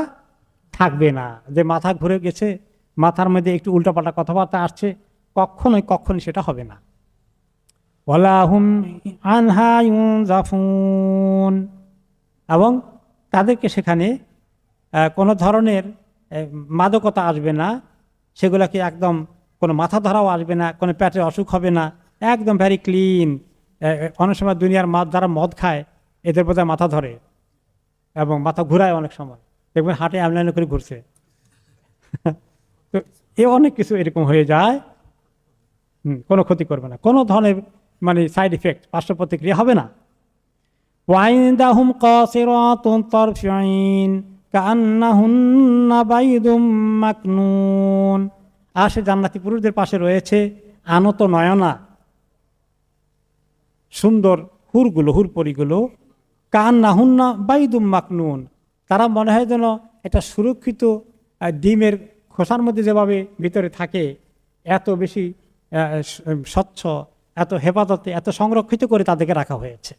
থাকবে না। যে মাথা ঘুরে গেছে, মাথার মধ্যে একটু উল্টাপাল্টা কথাবার্তা আসছে, কখনোই সেটা হবে না। ওয়ালা হুম আনহা ইউনজাফুন, এবং তাদেরকে সেখানে কোনো ধরনের মাদকতা আসবে না। সেগুলোকে একদম কোনো মাথা ধরাও আসবে না, কোনো পেটের অসুখ হবে না, একদম ভেরি ক্লিন। অনেক সময় দুনিয়ার যারা মদ খায় এদের বোধহয় মাথা ধরে এবং মাথা ঘুরায়, অনেক সময় দেখবেন হাটে আমলাইন করে ঘুরছে। তো অনেক কিছু এরকম হয়ে যায়, কোনো ক্ষতি করবে না, কোনো ধরনের মানে সাইড ইফেক্ট, পার্শ্ব প্রতিক্রিয়া হবে না। ওয়াইনদাহুম কাসিরাতুত তারফিন কাআন্নাহুন্না বাইদুম মাকনুন, আর সে জান্নাতি পুরুষদের পাশে রয়েছে আনত নয়না সুন্দর হুরপরিগুলো, কাআন্নাহুন্না বাইদুম মাকনুন, তারা মনে হয় যেন এটা সুরক্ষিত ডিমের খোসার মধ্যে যেভাবে ভিতরে থাকে, এত বেশি স্বচ্ছ, এত হেফাজতে, এত সংরক্ষিত করে তাদেরকে রাখা হয়েছে।